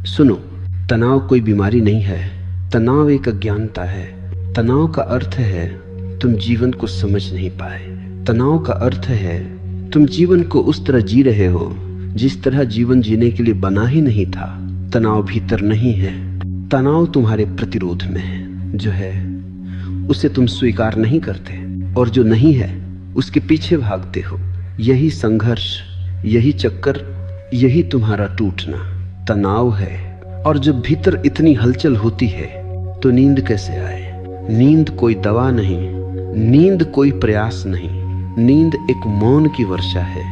सुनो, तनाव कोई बीमारी नहीं है। तनाव एक अज्ञानता है। तनाव का अर्थ है तुम जीवन को समझ नहीं पाए। तनाव का अर्थ है तुम जीवन को उस तरह जी रहे हो जिस तरह जीवन जीने के लिए बना ही नहीं था। तनाव भीतर नहीं है, तनाव तुम्हारे प्रतिरोध में है। जो है उसे तुम स्वीकार नहीं करते और जो नहीं है उसके पीछे भागते हो। यही संघर्ष, यही चक्कर, यही तुम्हारा टूटना तनाव है। और जब भीतर इतनी हलचल होती है तो नींद कैसे आए? नींद कोई दवा नहीं, नींद कोई प्रयास नहीं। नींद एक मौन की वर्षा है।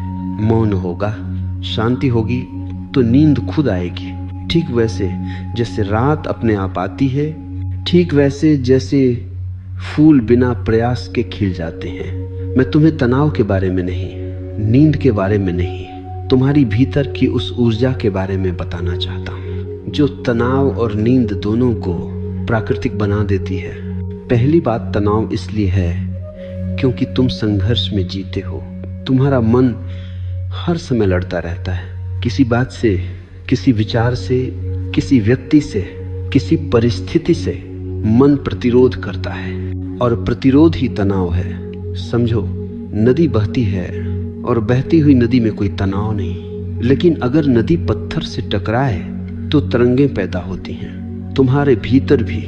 मौन होगा, शांति होगी तो नींद खुद आएगी। ठीक वैसे जैसे रात अपने आप आती है, ठीक वैसे जैसे फूल बिना प्रयास के खिल जाते हैं। मैं तुम्हें तनाव के बारे में नहीं, नींद के बारे में नहीं, तुम्हारी भीतर की उस ऊर्जा के बारे में बताना चाहता हूँ जो तनाव और नींद दोनों को प्राकृतिक बना देती है। पहली बात, तनाव इसलिए है क्योंकि तुम संघर्ष में जीते हो। तुम्हारा मन हर समय लड़ता रहता है, किसी बात से, किसी विचार से, किसी व्यक्ति से, किसी परिस्थिति से मन प्रतिरोध करता है और प्रतिरोध ही तनाव है। समझो, नदी बहती है और बहती हुई नदी में कोई तनाव नहीं, लेकिन अगर नदी पत्थर से टकराए तो तरंगें पैदा होती हैं। तुम्हारे भीतर भी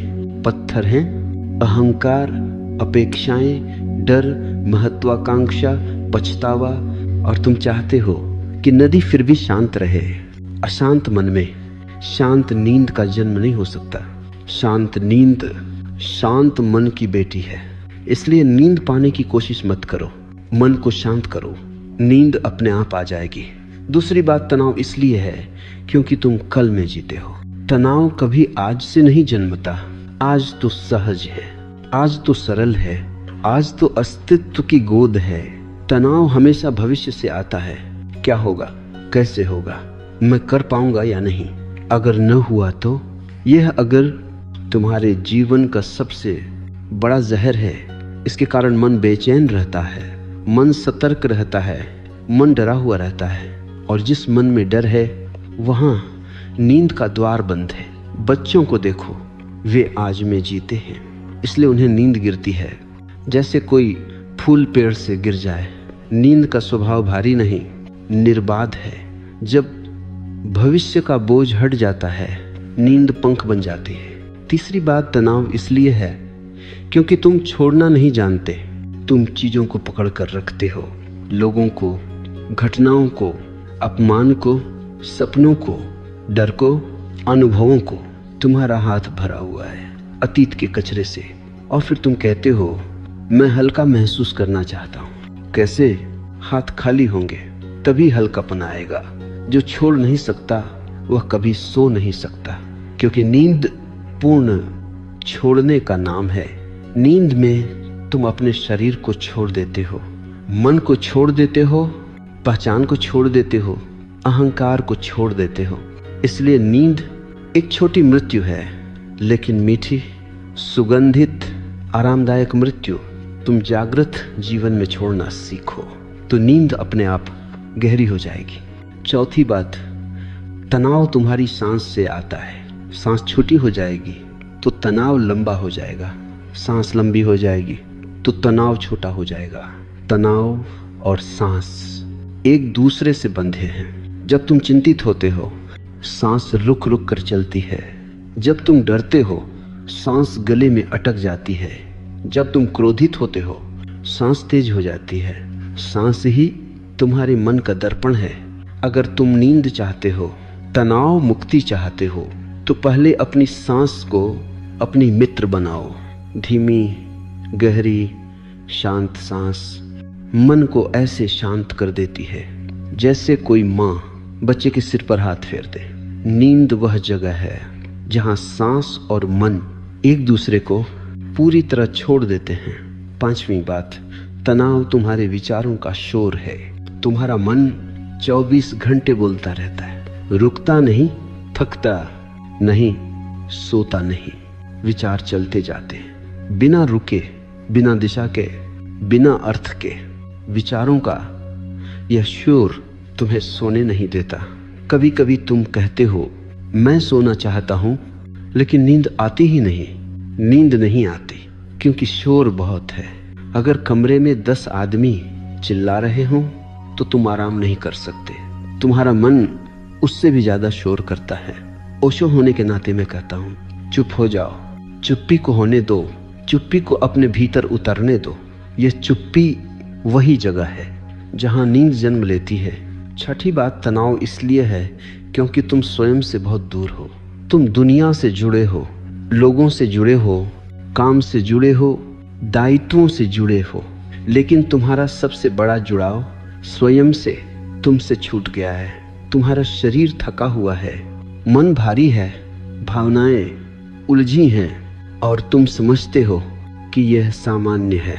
पत्थर हैं, अहंकार, अपेक्षाएं, डर, महत्वाकांक्षा, पछतावा, और तुम चाहते हो कि नदी फिर भी शांत रहे। अशांत मन में शांत नींद का जन्म नहीं हो सकता। शांत नींद शांत मन की बेटी है। इसलिए नींद पाने की कोशिश मत करो, मन को शांत करो, नींद अपने आप आ जाएगी। दूसरी बात, तनाव इसलिए है क्योंकि तुम कल में जीते हो। तनाव कभी आज से नहीं जन्मता। आज तो सहज है, आज तो सरल है, आज तो अस्तित्व की गोद है। तनाव हमेशा भविष्य से आता है। क्या होगा, कैसे होगा, मैं कर पाऊंगा या नहीं, अगर न हुआ तो। यह अगर तुम्हारे जीवन का सबसे बड़ा जहर है। इसके कारण मन बेचैन रहता है, मन सतर्क रहता है, मन डरा हुआ रहता है। और जिस मन में डर है वहां नींद का द्वार बंद है। बच्चों को देखो, वे आज में जीते हैं, इसलिए उन्हें नींद गिरती है जैसे कोई फूल पेड़ से गिर जाए। नींद का स्वभाव भारी नहीं, निर्बाध है। जब भविष्य का बोझ हट जाता है, नींद पंख बन जाती है। तीसरी बात, तनाव इसलिए है क्योंकि तुम छोड़ना नहीं जानते। तुम चीजों को पकड़ कर रखते हो, लोगों को, घटनाओं को, अपमान को, सपनों को, डर को, अनुभवों को। तुम्हारा हाथ भरा हुआ है अतीत के कचरे से और फिर तुम कहते हो मैं हल्का महसूस करना चाहता हूँ। कैसे? हाथ खाली होंगे तभी हल्कापन आएगा। जो छोड़ नहीं सकता वह कभी सो नहीं सकता, क्योंकि नींद पूर्ण छोड़ने का नाम है। नींद में तुम अपने शरीर को छोड़ देते हो, मन को छोड़ देते हो, पहचान को छोड़ देते हो, अहंकार को छोड़ देते हो। इसलिए नींद एक छोटी मृत्यु है, लेकिन मीठी, सुगंधित, आरामदायक मृत्यु। तुम जागृत जीवन में छोड़ना सीखो तो नींद अपने आप गहरी हो जाएगी। चौथी बात, तनाव तुम्हारी सांस से आता है। सांस छोटी हो जाएगी तो तनाव लंबा हो जाएगा, सांस लंबी हो जाएगी तो तनाव छोटा हो जाएगा। तनाव और सांस एक दूसरे से बंधे हैं। जब तुम चिंतित होते हो, सांस रुक रुक कर चलती है। जब तुम डरते हो, सांस गले में अटक जाती है। जब तुम क्रोधित होते हो, सांस तेज हो जाती है। सांस ही तुम्हारे मन का दर्पण है। अगर तुम नींद चाहते हो, तनाव मुक्ति चाहते हो, तो पहले अपनी सांस को अपनी मित्र बनाओ। धीमी, गहरी, शांत सांस मन को ऐसे शांत कर देती है जैसे कोई माँ बच्चे के सिर पर हाथ फेर दे। नींद वह जगह है जहाँ सांस और मन एक दूसरे को पूरी तरह छोड़ देते हैं। पांचवी बात, तनाव तुम्हारे विचारों का शोर है। तुम्हारा मन 24 घंटे बोलता रहता है, रुकता नहीं, थकता नहीं, सोता नहीं। विचार चलते जाते हैं बिना रुके, बिना दिशा के, बिना अर्थ के। विचारों का यह शोर तुम्हें सोने नहीं देता। कभी कभी तुम कहते हो मैं सोना चाहता हूं लेकिन नींद आती ही नहीं। नींद नहीं आती क्योंकि शोर बहुत है। अगर कमरे में 10 आदमी चिल्ला रहे हों तो तुम आराम नहीं कर सकते। तुम्हारा मन उससे भी ज्यादा शोर करता है। ओशो होने के नाते मैं कहता हूं, चुप हो जाओ। चुप्पी को होने दो, चुप्पी को अपने भीतर उतरने दो। यह चुप्पी वही जगह है जहां नींद जन्म लेती है। छठी बात, तनाव इसलिए है क्योंकि तुम स्वयं से बहुत दूर हो। तुम दुनिया से जुड़े हो, लोगों से जुड़े हो, काम से जुड़े हो, दायित्वों से जुड़े हो, लेकिन तुम्हारा सबसे बड़ा जुड़ाव स्वयं से तुमसे छूट गया है। तुम्हारा शरीर थका हुआ है, मन भारी है, भावनाएं उलझी हैं और तुम समझते हो कि यह सामान्य है।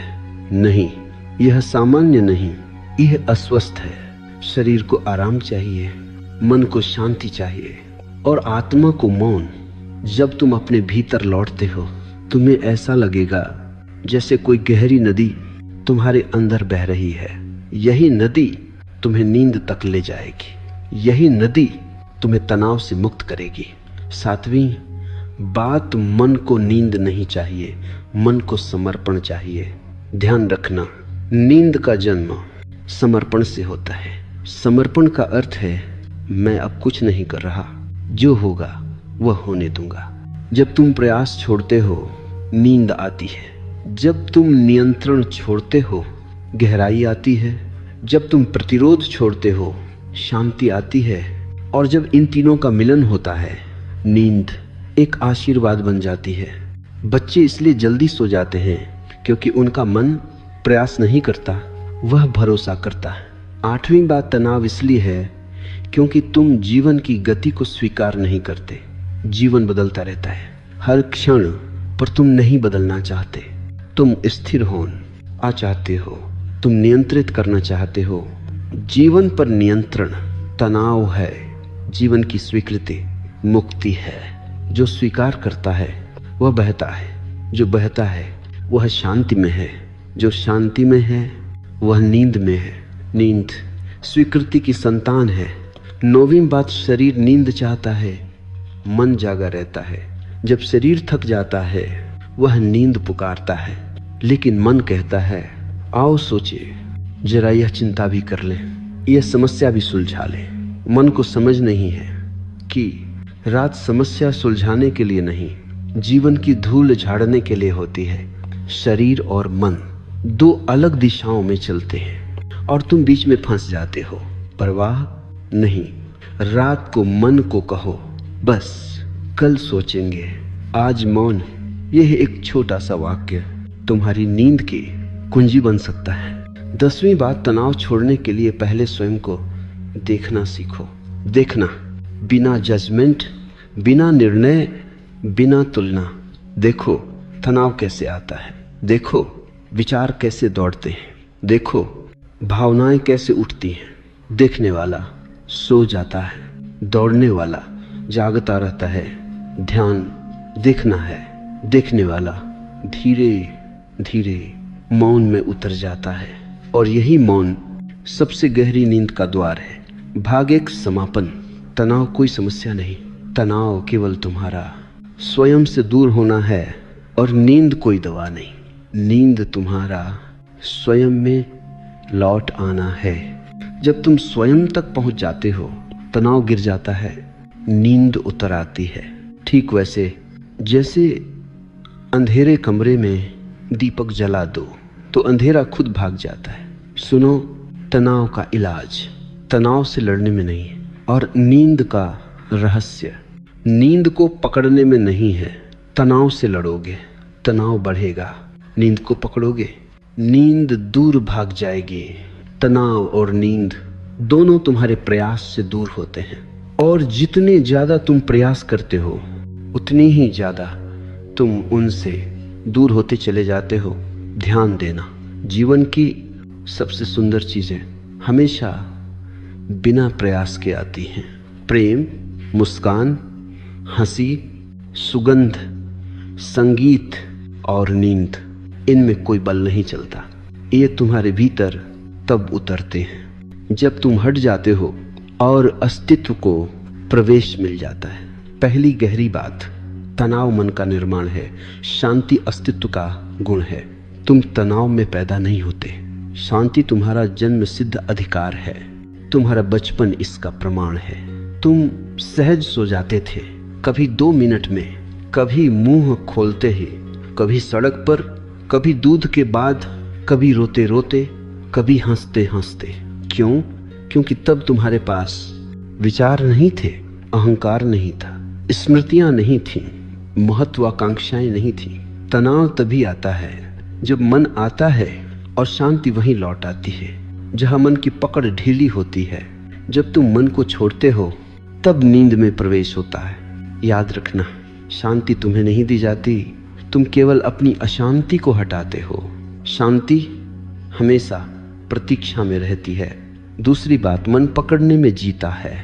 नहीं, यह सामान्य नहीं, यह अस्वस्थ है। शरीर को आराम चाहिए, मन को शांति चाहिए और आत्मा को मौन। जब तुम अपने भीतर लौटते हो तुम्हें ऐसा लगेगा जैसे कोई गहरी नदी तुम्हारे अंदर बह रही है। यही नदी तुम्हें नींद तक ले जाएगी। यही नदी तुम्हें तनाव से मुक्त करेगी। 7वीं बात, मन को नींद नहीं चाहिए, मन को समर्पण चाहिए। ध्यान रखना, नींद का जन्म समर्पण से होता है। समर्पण का अर्थ है मैं अब कुछ नहीं कर रहा, जो होगा वह होने दूंगा। जब तुम प्रयास छोड़ते हो नींद आती है। जब तुम नियंत्रण छोड़ते हो गहराई आती है। जब तुम प्रतिरोध छोड़ते हो शांति आती है। और जब इन तीनों का मिलन होता है नींद एक आशीर्वाद बन जाती है। बच्चे इसलिए जल्दी सो जाते हैं क्योंकि उनका मन प्रयास नहीं करता, वह भरोसा करता है। 8वीं बात, तनाव इसलिए है क्योंकि तुम जीवन की गति को स्वीकार नहीं करते। जीवन बदलता रहता है हर क्षण, पर तुम नहीं बदलना चाहते। तुम स्थिर होना चाहते हो, तुम नियंत्रित करना चाहते हो। जीवन पर नियंत्रण तनाव है। जीवन की स्वीकृति मुक्ति है। जो स्वीकार करता है वह बहता है, जो बहता है वह शांति में है, जो शांति में है वह नींद में है। नींद स्वीकृति की संतान है। 9वीं बात, शरीर नींद चाहता है, मन जागा रहता है। जब शरीर थक जाता है वह नींद पुकारता है, लेकिन मन कहता है आओ सोचिए, जरा यह चिंता भी कर लें, यह समस्या भी सुलझा लें। मन को समझ नहीं है कि रात समस्या सुलझाने के लिए नहीं, जीवन की धूल झाड़ने के लिए होती है। शरीर और मन 2 अलग दिशाओं में चलते हैं और तुम बीच में फंस जाते हो। परवाह नहीं, रात को मन को कहो बस कल सोचेंगे, आज मौन। यह एक छोटा सा वाक्य तुम्हारी नींद की कुंजी बन सकता है। 10वीं बात, तनाव छोड़ने के लिए पहले स्वयं को देखना सीखो। देखना बिना जजमेंट, बिना निर्णय, बिना तुलना। देखो तनाव कैसे आता है, देखो विचार कैसे दौड़ते हैं, देखो भावनाएं कैसे उठती हैं। देखने वाला सो जाता है, दौड़ने वाला जागता रहता है। ध्यान देखना है, देखने वाला धीरे धीरे मौन में उतर जाता है और यही मौन सबसे गहरी नींद का द्वार है। भाग 1, समापन। तनाव कोई समस्या नहीं, तनाव केवल तुम्हारा स्वयं से दूर होना है और नींद कोई दवा नहीं। नींद तुम्हारा स्वयं में लौट आना है। जब तुम स्वयं तक पहुंच जाते हो तनाव गिर जाता है, नींद उतर आती है। ठीक वैसे जैसे अंधेरे कमरे में दीपक जला दो तो अंधेरा खुद भाग जाता है। सुनो, तनाव का इलाज तनाव से लड़ने में नहीं है और नींद का रहस्य नींद को पकड़ने में नहीं है। तनाव से लड़ोगे तनाव बढ़ेगा, नींद को पकड़ोगे नींद दूर भाग जाएगी। तनाव और नींद दोनों तुम्हारे प्रयास से दूर होते हैं और जितने ज्यादा तुम प्रयास करते हो उतनी ही ज्यादा तुम उनसे दूर होते चले जाते हो। ध्यान देना, जीवन की सबसे सुंदर चीजें हमेशा बिना प्रयास के आती हैं। प्रेम, मुस्कान, हंसी, सुगंध, संगीत और नींद, इनमें कोई बल नहीं चलता। ये तुम्हारे भीतर तब उतरते हैं जब तुम हट जाते हो और अस्तित्व को प्रवेश मिल जाता है। पहली गहरी बात, तनाव मन का निर्माण है, शांति अस्तित्व का गुण है। तुम तनाव में पैदा नहीं होते। शांति तुम्हारा जन्म सिद्ध अधिकार है। तुम्हारा बचपन इसका प्रमाण है। तुम सहज सो जाते थे, कभी 2 मिनट में, कभी मुंह खोलते ही, कभी सड़क पर, कभी दूध के बाद, कभी रोते रोते, कभी हंसते हंसते। क्यों? क्योंकि तब तुम्हारे पास विचार नहीं थे, अहंकार नहीं था, स्मृतियां नहीं थीं, महत्वाकांक्षाएं नहीं थीं। तनाव तभी आता है जब मन आता है और शांति वहीं लौट आती है जहां मन की पकड़ ढीली होती है। जब तुम मन को छोड़ते हो तब नींद में प्रवेश होता है। याद रखना, शांति तुम्हें नहीं दी जाती, तुम केवल अपनी अशांति को हटाते हो। शांति हमेशा प्रतीक्षा में रहती है। दूसरी बात, मन पकड़ने में जीता है,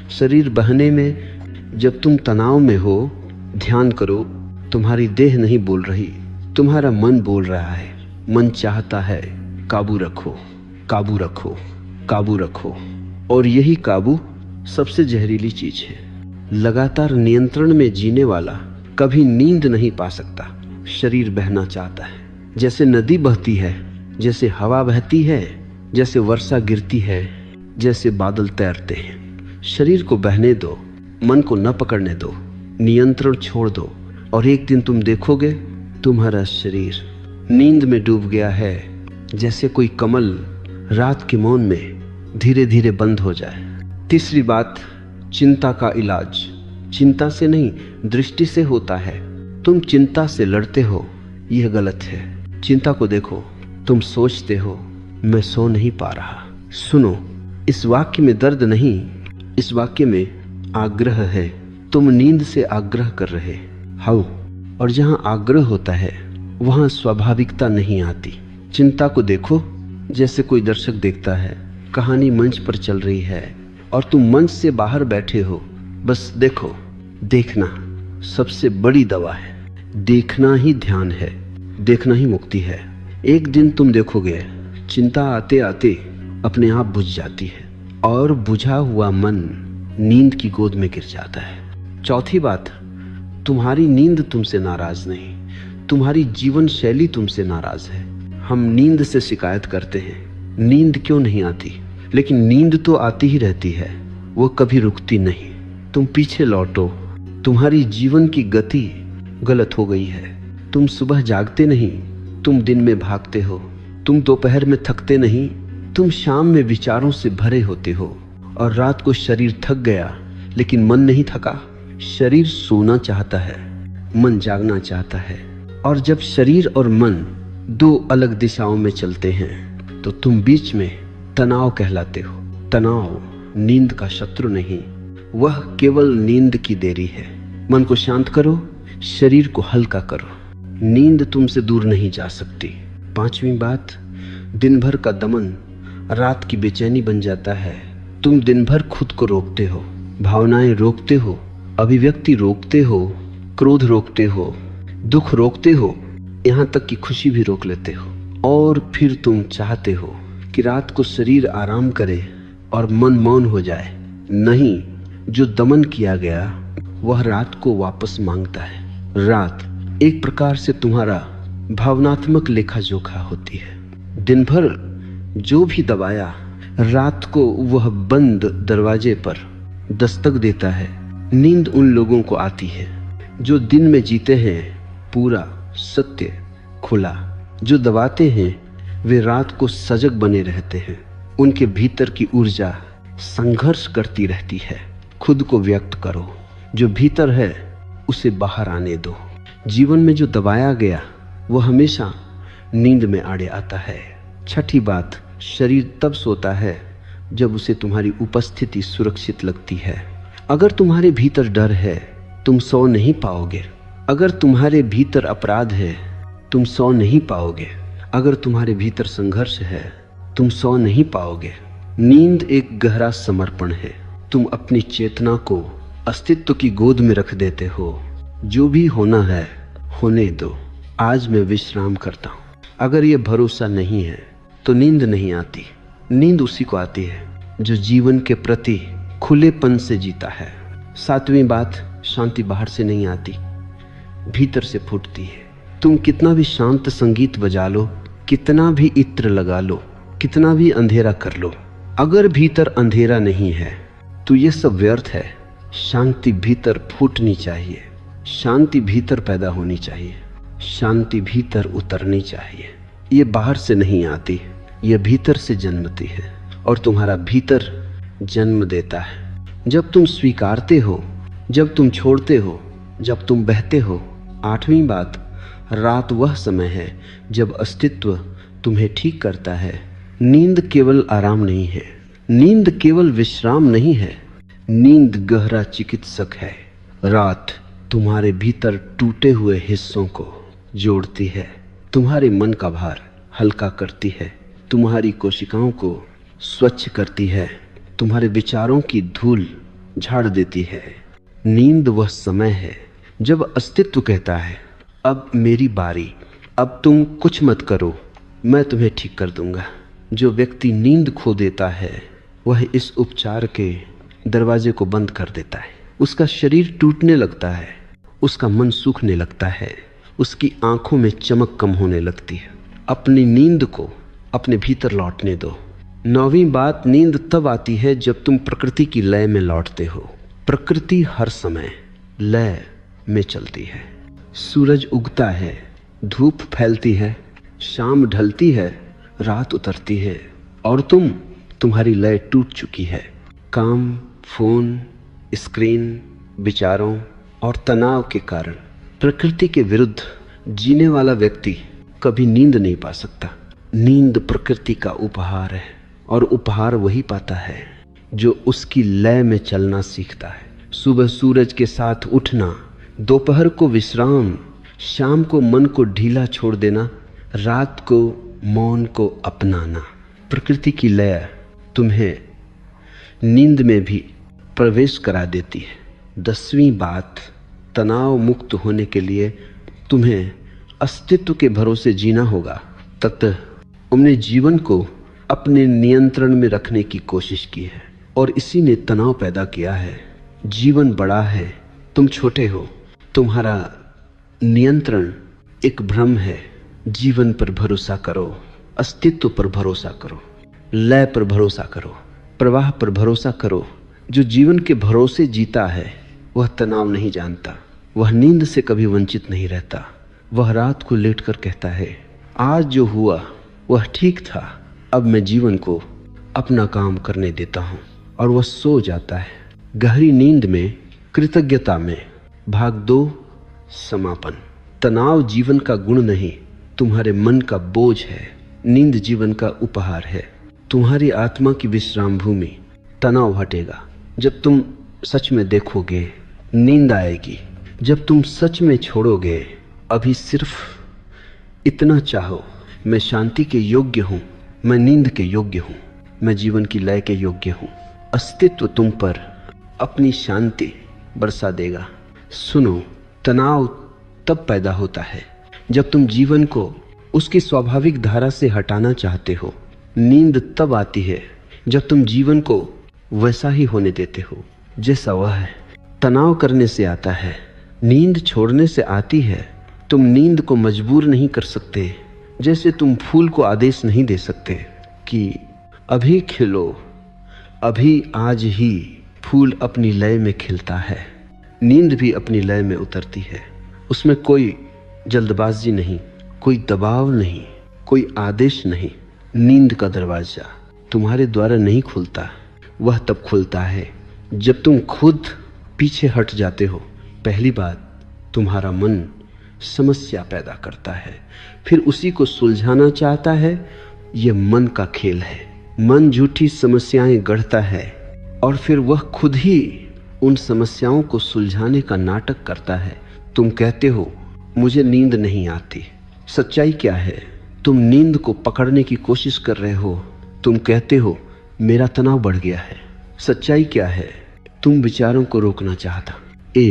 शरीर बहने में। जब तुम तनाव में हो, ध्यान करो, तुम्हारी देह नहीं बोल रही, तुम्हारा मन बोल रहा है। मन चाहता है काबू रखो, काबू रखो, काबू रखो। और यही काबू सबसे जहरीली चीज है। लगातार नियंत्रण में जीने वाला कभी नींद नहीं पा सकता। शरीर बहना चाहता है, जैसे नदी बहती है, जैसे हवा बहती है, जैसे वर्षा गिरती है, जैसे बादल तैरते हैं। शरीर को बहने दो, मन को न पकड़ने दो, नियंत्रण छोड़ दो, और एक दिन तुम देखोगे तुम्हारा शरीर नींद में डूब गया है, जैसे कोई कमल रात के मौन में धीरे धीरे बंद हो जाए। तीसरी बात, चिंता का इलाज चिंता से नहीं, दृष्टि से होता है। तुम चिंता से लड़ते हो, यह गलत है। चिंता को देखो, तुम सोचते हो मैं सो नहीं पा रहा। सुनो, इस वाक्य में दर्द नहीं, इस वाक्य में आग्रह है। तुम नींद से आग्रह कर रहे हो, और जहां आग्रह होता है वहां स्वाभाविकता नहीं आती। चिंता को देखो जैसे कोई दर्शक देखता है, कहानी मंच पर चल रही है और तुम मंच से बाहर बैठे हो। बस देखो, देखना सबसे बड़ी दवा है। देखना ही ध्यान है, देखना ही मुक्ति है। एक दिन तुम देखोगे चिंता आते आते अपने आप बुझ जाती है और बुझा हुआ मन नींद की गोद में गिर जाता है। चौथी बात, तुम्हारी नींद तुमसे नाराज नहीं, तुम्हारी जीवन शैली तुमसे नाराज है। हम नींद से शिकायत करते हैं, नींद क्यों नहीं आती, लेकिन नींद तो आती ही रहती है, वो कभी रुकती नहीं। तुम पीछे लौटो, तुम्हारी जीवन की गति गलत हो गई है। तुम सुबह जागते नहीं, तुम दिन में भागते हो। तुम दोपहर में थकते नहीं, तुम शाम में विचारों से भरे होते हो। और रात को शरीर थक गया लेकिन मन नहीं थका। शरीर सोना चाहता है, मन जागना चाहता है। और जब शरीर और मन 2 अलग दिशाओं में चलते हैं तो तुम बीच में तनाव कहलाते हो। तनाव नींद का शत्रु नहीं, वह केवल नींद की देरी है। मन को शांत करो, शरीर को हल्का करो, नींद तुमसे दूर नहीं जा सकती। 5वीं बात, दिन भर का दमन रात की बेचैनी बन जाता है। तुम दिन भर खुद को रोकते हो, भावनाएं रोकते हो, अभिव्यक्ति रोकते हो, क्रोध रोकते हो, दुख रोकते हो, यहाँ तक कि खुशी भी रोक लेते हो। और फिर तुम चाहते हो कि रात को शरीर आराम करे और मन मौन हो जाए। नहीं, जो दमन किया गया वह रात को वापस मांगता है। रात एक प्रकार से तुम्हारा भावनात्मक लेखा जोखा होती है। दिन भर जो भी दबाया, रात को वह बंद दरवाजे पर दस्तक देता है। नींद उन लोगों को आती है जो दिन में जीते हैं पूरा सत्य खुला। जो दबाते हैं वे रात को सजग बने रहते हैं। उनके भीतर की ऊर्जा संघर्ष करती रहती है। खुद को व्यक्त करो, जो भीतर है उसे बाहर आने दो। जीवन में जो दबाया गया वह हमेशा नींद में आड़े आता है। छठी बात, शरीर तब सोता है जब उसे तुम्हारी उपस्थिति सुरक्षित लगती है। अगर तुम्हारे भीतर डर है तुम सो नहीं पाओगे। अगर तुम्हारे भीतर अपराध है तुम सो नहीं पाओगे। अगर तुम्हारे भीतर संघर्ष है तुम सो नहीं पाओगे। नींद एक गहरा समर्पण है। तुम अपनी चेतना को अस्तित्व की गोद में रख देते हो। जो भी होना है होने दो, आज मैं विश्राम करता हूँ। अगर ये भरोसा नहीं है तो नींद नहीं आती। नींद उसी को आती है जो जीवन के प्रति खुलेपन से जीता है। 7वीं बात, शांति बाहर से नहीं आती, भीतर से फूटती है। तुम कितना भी शांत संगीत बजा लो, कितना भी इत्र लगा लो, कितना भी अंधेरा कर लो, अगर भीतर अंधेरा नहीं है तो ये सब व्यर्थ है। शांति भीतर फूटनी चाहिए, शांति भीतर पैदा होनी चाहिए, शांति भीतर उतरनी चाहिए। ये बाहर से नहीं आती, ये भीतर से जन्मती है और तुम्हारा भीतर जन्म देता है। जब तुम स्वीकारते हो, जब तुम छोड़ते हो, जब तुम बहते हो। 8वीं बात, रात वह समय है जब अस्तित्व तुम्हें ठीक करता है। नींद केवल आराम नहीं है, नींद केवल विश्राम नहीं है, नींद गहरा चिकित्सक है। रात तुम्हारे भीतर टूटे हुए हिस्सों को जोड़ती है, तुम्हारे मन का भार हल्का करती है, तुम्हारी कोशिकाओं को स्वच्छ करती है, तुम्हारे विचारों की धूल झाड़ देती है। नींद वह समय है जब अस्तित्व कहता है, अब मेरी बारी, अब तुम कुछ मत करो, मैं तुम्हें ठीक कर दूंगा। जो व्यक्ति नींद खो देता है वह इस उपचार के दरवाजे को बंद कर देता है। उसका शरीर टूटने लगता है, उसका मन सूखने लगता है, उसकी आंखों में चमक कम होने लगती है। अपनी नींद को अपने भीतर लौटने दो। 9वीं बात, नींद तब आती है जब तुम प्रकृति की लय में लौटते हो। प्रकृति हर समय लय में चलती है। सूरज उगता है, धूप फैलती है, शाम ढलती है, रात उतरती है और तुम्हारी लय टूट चुकी है। काम, फोन, स्क्रीन, विचारों और तनाव के कारण प्रकृति के विरुद्ध जीने वाला व्यक्ति कभी नींद नहीं पा सकता। नींद प्रकृति का उपहार है और उपहार वही पाता है जो उसकी लय में चलना सीखता है। सुबह सूरज के साथ उठना, दोपहर को विश्राम, शाम को मन को ढीला छोड़ देना, रात को मौन को अपनाना। प्रकृति की लय तुम्हें नींद में भी प्रवेश करा देती है। 10वीं बात, तनाव मुक्त होने के लिए तुम्हें अस्तित्व के भरोसे जीना होगा। ततः तुमने जीवन को अपने नियंत्रण में रखने की कोशिश की है और इसी ने तनाव पैदा किया है। जीवन बड़ा है, तुम छोटे हो, तुम्हारा नियंत्रण एक भ्रम है। जीवन पर भरोसा करो, अस्तित्व पर भरोसा करो, लय पर भरोसा करो, प्रवाह पर भरोसा करो। जो जीवन के भरोसे जीता है वह तनाव नहीं जानता, वह नींद से कभी वंचित नहीं रहता। वह रात को लेटकर कहता है, आज जो हुआ वह ठीक था, अब मैं जीवन को अपना काम करने देता हूँ, और वह सो जाता है। गहरी नींद में, कृतज्ञता में। भाग 2, समापन। तनाव जीवन का गुण नहीं, तुम्हारे मन का बोझ है। नींद जीवन का उपहार है, तुम्हारी आत्मा की विश्राम भूमि। तनाव हटेगा जब तुम सच में देखोगे, नींद आएगी जब तुम सच में छोड़ोगे। अभी सिर्फ इतना चाहो, मैं शांति के योग्य हूँ, मैं नींद के योग्य हूँ, मैं जीवन की लय के योग्य हूँ। अस्तित्व तुम पर अपनी शांति बरसा देगा। सुनो, तनाव तब पैदा होता है जब तुम जीवन को उसकी स्वाभाविक धारा से हटाना चाहते हो। नींद तब आती है जब तुम जीवन को वैसा ही होने देते हो जैसा वह है। तनाव करने से आता है, नींद छोड़ने से आती है। तुम नींद को मजबूर नहीं कर सकते, जैसे तुम फूल को आदेश नहीं दे सकते कि अभी खिलो, अभी आज ही। फूल अपनी लय में खिलता है, नींद भी अपनी लय में उतरती है। उसमें कोई जल्दबाजी नहीं, कोई दबाव नहीं, कोई आदेश नहीं। नींद का दरवाजा तुम्हारे द्वारा नहीं खुलता, वह तब खुलता है जब तुम खुद पीछे हट जाते हो। पहली बात, तुम्हारा मन समस्या पैदा करता है, फिर उसी को सुलझाना चाहता है। यह मन का खेल है। मन झूठी समस्याएं गढ़ता है और फिर वह खुद ही उन समस्याओं को सुलझाने का नाटक करता है। तुम कहते हो मुझे नींद नहीं आती। सच्चाई क्या है? तुम नींद को पकड़ने की कोशिश कर रहे हो। तुम कहते हो मेरा तनाव बढ़ गया है। सच्चाई क्या है? तुम विचारों को रोकना चाहता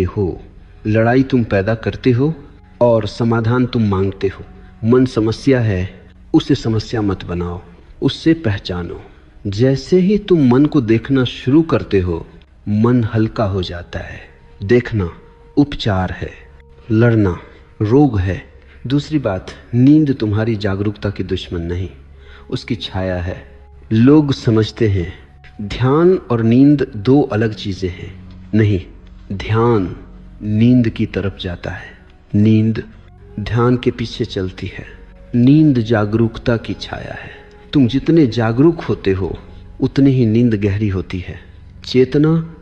हो। लड़ाई तुम पैदा करते हो और समाधान तुम मांगते हो। मन समस्या है, उसे समस्या मत बनाओ, उससे पहचानो। जैसे ही तुम मन को देखना शुरू करते हो, मन हल्का हो जाता है। देखना, उपचार है, लड़ना, रोग है। दूसरी बात, नींद तुम्हारी जागरूकता की दुश्मन नहीं, उसकी छाया है। लोग समझते हैं ध्यान और नींद दो अलग चीजें हैं। नहीं, ध्यान नींद की तरफ जाता है, नींद ध्यान के पीछे चलती है। नींद जागरूकता की छाया है। तुम जितने जागरूक होते हो उतनी ही नींद गहरी होती है। चेतना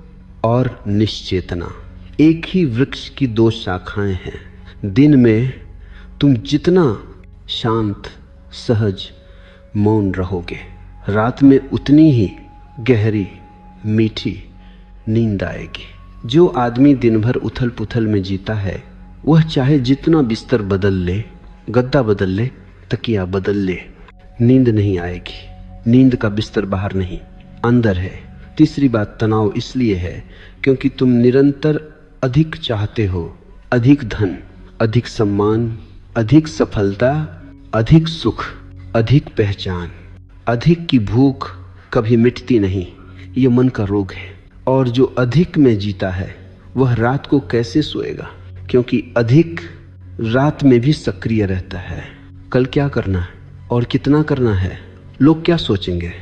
और निश्चेतना एक ही वृक्ष की दो शाखाएं हैं। दिन में तुम जितना शांत, सहज, मौन रहोगे, रात में उतनी ही गहरी, मीठी नींद आएगी। जो आदमी दिन भर उथल पुथल में जीता है, वह चाहे जितना बिस्तर बदल ले, गद्दा बदल ले, तकिया बदल ले, नींद नहीं आएगी। नींद का बिस्तर बाहर नहीं, अंदर है। तीसरी बात, तनाव इसलिए है क्योंकि तुम निरंतर अधिक चाहते हो, अधिक धन, अधिक सम्मान, अधिक सफलता, अधिक सुख, अधिक पहचान। अधिक की भूख कभी मिटती नहीं, ये मन का रोग है। और जो अधिक में जीता है वह रात को कैसे सोएगा, क्योंकि अधिक रात में भी सक्रिय रहता है। कल क्या करना है और कितना करना है, लोग क्या सोचेंगे।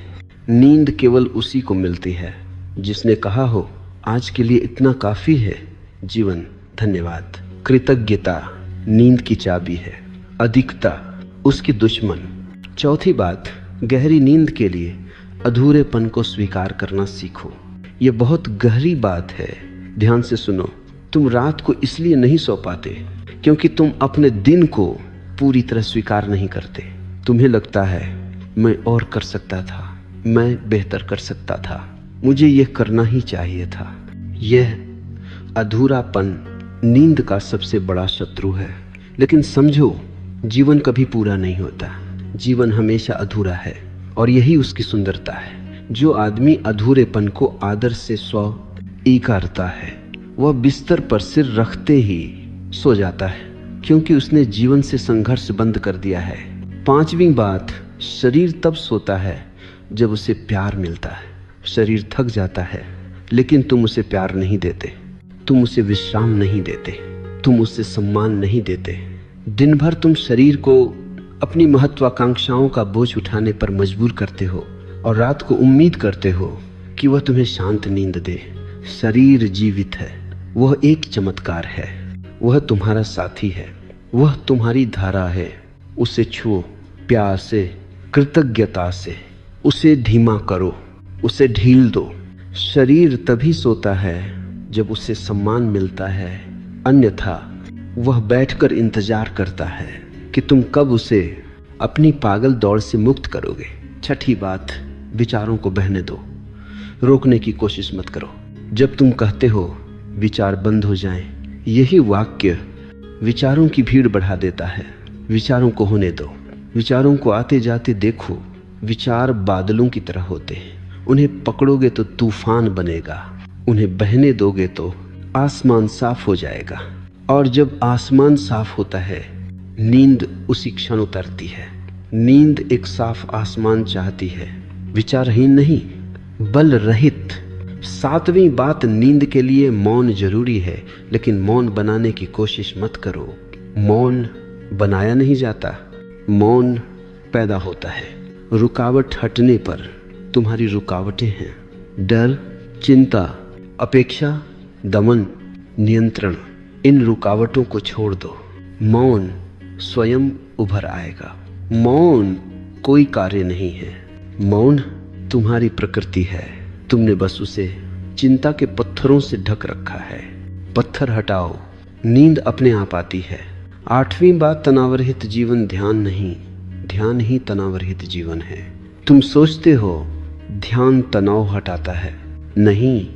नींद केवल उसी को मिलती है जिसने कहा हो आज के लिए इतना काफी है, जीवन धन्यवाद। कृतज्ञता नींद की चाबी है, अधिकता उसकी दुश्मन। चौथी बात, गहरी नींद के लिए अधूरेपन को स्वीकार करना सीखो। यह बहुत गहरी बात है, ध्यान से सुनो। तुम रात को इसलिए नहीं सो पाते क्योंकि तुम अपने दिन को पूरी तरह स्वीकार नहीं करते। तुम्हें लगता है मैं और कर सकता था, मैं बेहतर कर सकता था, मुझे यह करना ही चाहिए था। यह अधूरापन नींद का सबसे बड़ा शत्रु है। लेकिन समझो, जीवन कभी पूरा नहीं होता, जीवन हमेशा अधूरा है और यही उसकी सुंदरता है। जो आदमी अधूरेपन को आदर से स्वीकारता है वह बिस्तर पर सिर रखते ही सो जाता है, क्योंकि उसने जीवन से संघर्ष बंद कर दिया है। पांचवी बात, शरीर तब सोता है जब उसे प्यार मिलता है। शरीर थक जाता है लेकिन तुम उसे प्यार नहीं देते, तुम उसे विश्राम नहीं देते, तुम उसे सम्मान नहीं देते। दिन भर तुम शरीर को अपनी महत्वाकांक्षाओं का बोझ उठाने पर मजबूर करते हो और रात को उम्मीद करते हो कि वह तुम्हें शांत नींद दे। शरीर जीवित है, वह एक चमत्कार है, वह तुम्हारा साथी है, वह तुम्हारी धारा है। उसे छुओ प्यार से, कृतज्ञता से, उसे धीमा करो, उसे ढील दो। शरीर तभी सोता है जब उसे सम्मान मिलता है, अन्यथा वह बैठकर इंतजार करता है कि तुम कब उसे अपनी पागल दौड़ से मुक्त करोगे। छठी बात, विचारों को बहने दो, रोकने की कोशिश मत करो। जब तुम कहते हो विचार बंद हो जाएं, यही वाक्य विचारों की भीड़ बढ़ा देता है। विचारों को होने दो, विचारों को आते जाते देखो। विचार बादलों की तरह होते हैं, उन्हें पकड़ोगे तो तूफान बनेगा, उन्हें बहने दोगे तो आसमान साफ हो जाएगा। और जब आसमान साफ होता है, नींद उसी क्षण उतरती है। नींद एक साफ आसमान चाहती है, विचारहीन नहीं, बल रहित। सातवीं बात, नींद के लिए मौन जरूरी है, लेकिन मौन बनाने की कोशिश मत करो। मौन बनाया नहीं जाता, मौन पैदा होता है। रुकावट हटने पर तुम्हारी रुकावटें हैं डर, चिंता, अपेक्षा, दमन, नियंत्रण। इन रुकावटों को छोड़ दो, मौन स्वयं उभर आएगा। मौन कोई कार्य नहीं है, मौन तुम्हारी प्रकृति है। तुमने बस उसे चिंता के पत्थरों से ढक रखा है। पत्थर हटाओ, नींद अपने आप आती है। आठवीं बात, तनावरहित जीवन ध्यान नहीं, ध्यान ही तनावरहित जीवन है। तुम सोचते हो ध्यान तनाव हटाता है, नहीं,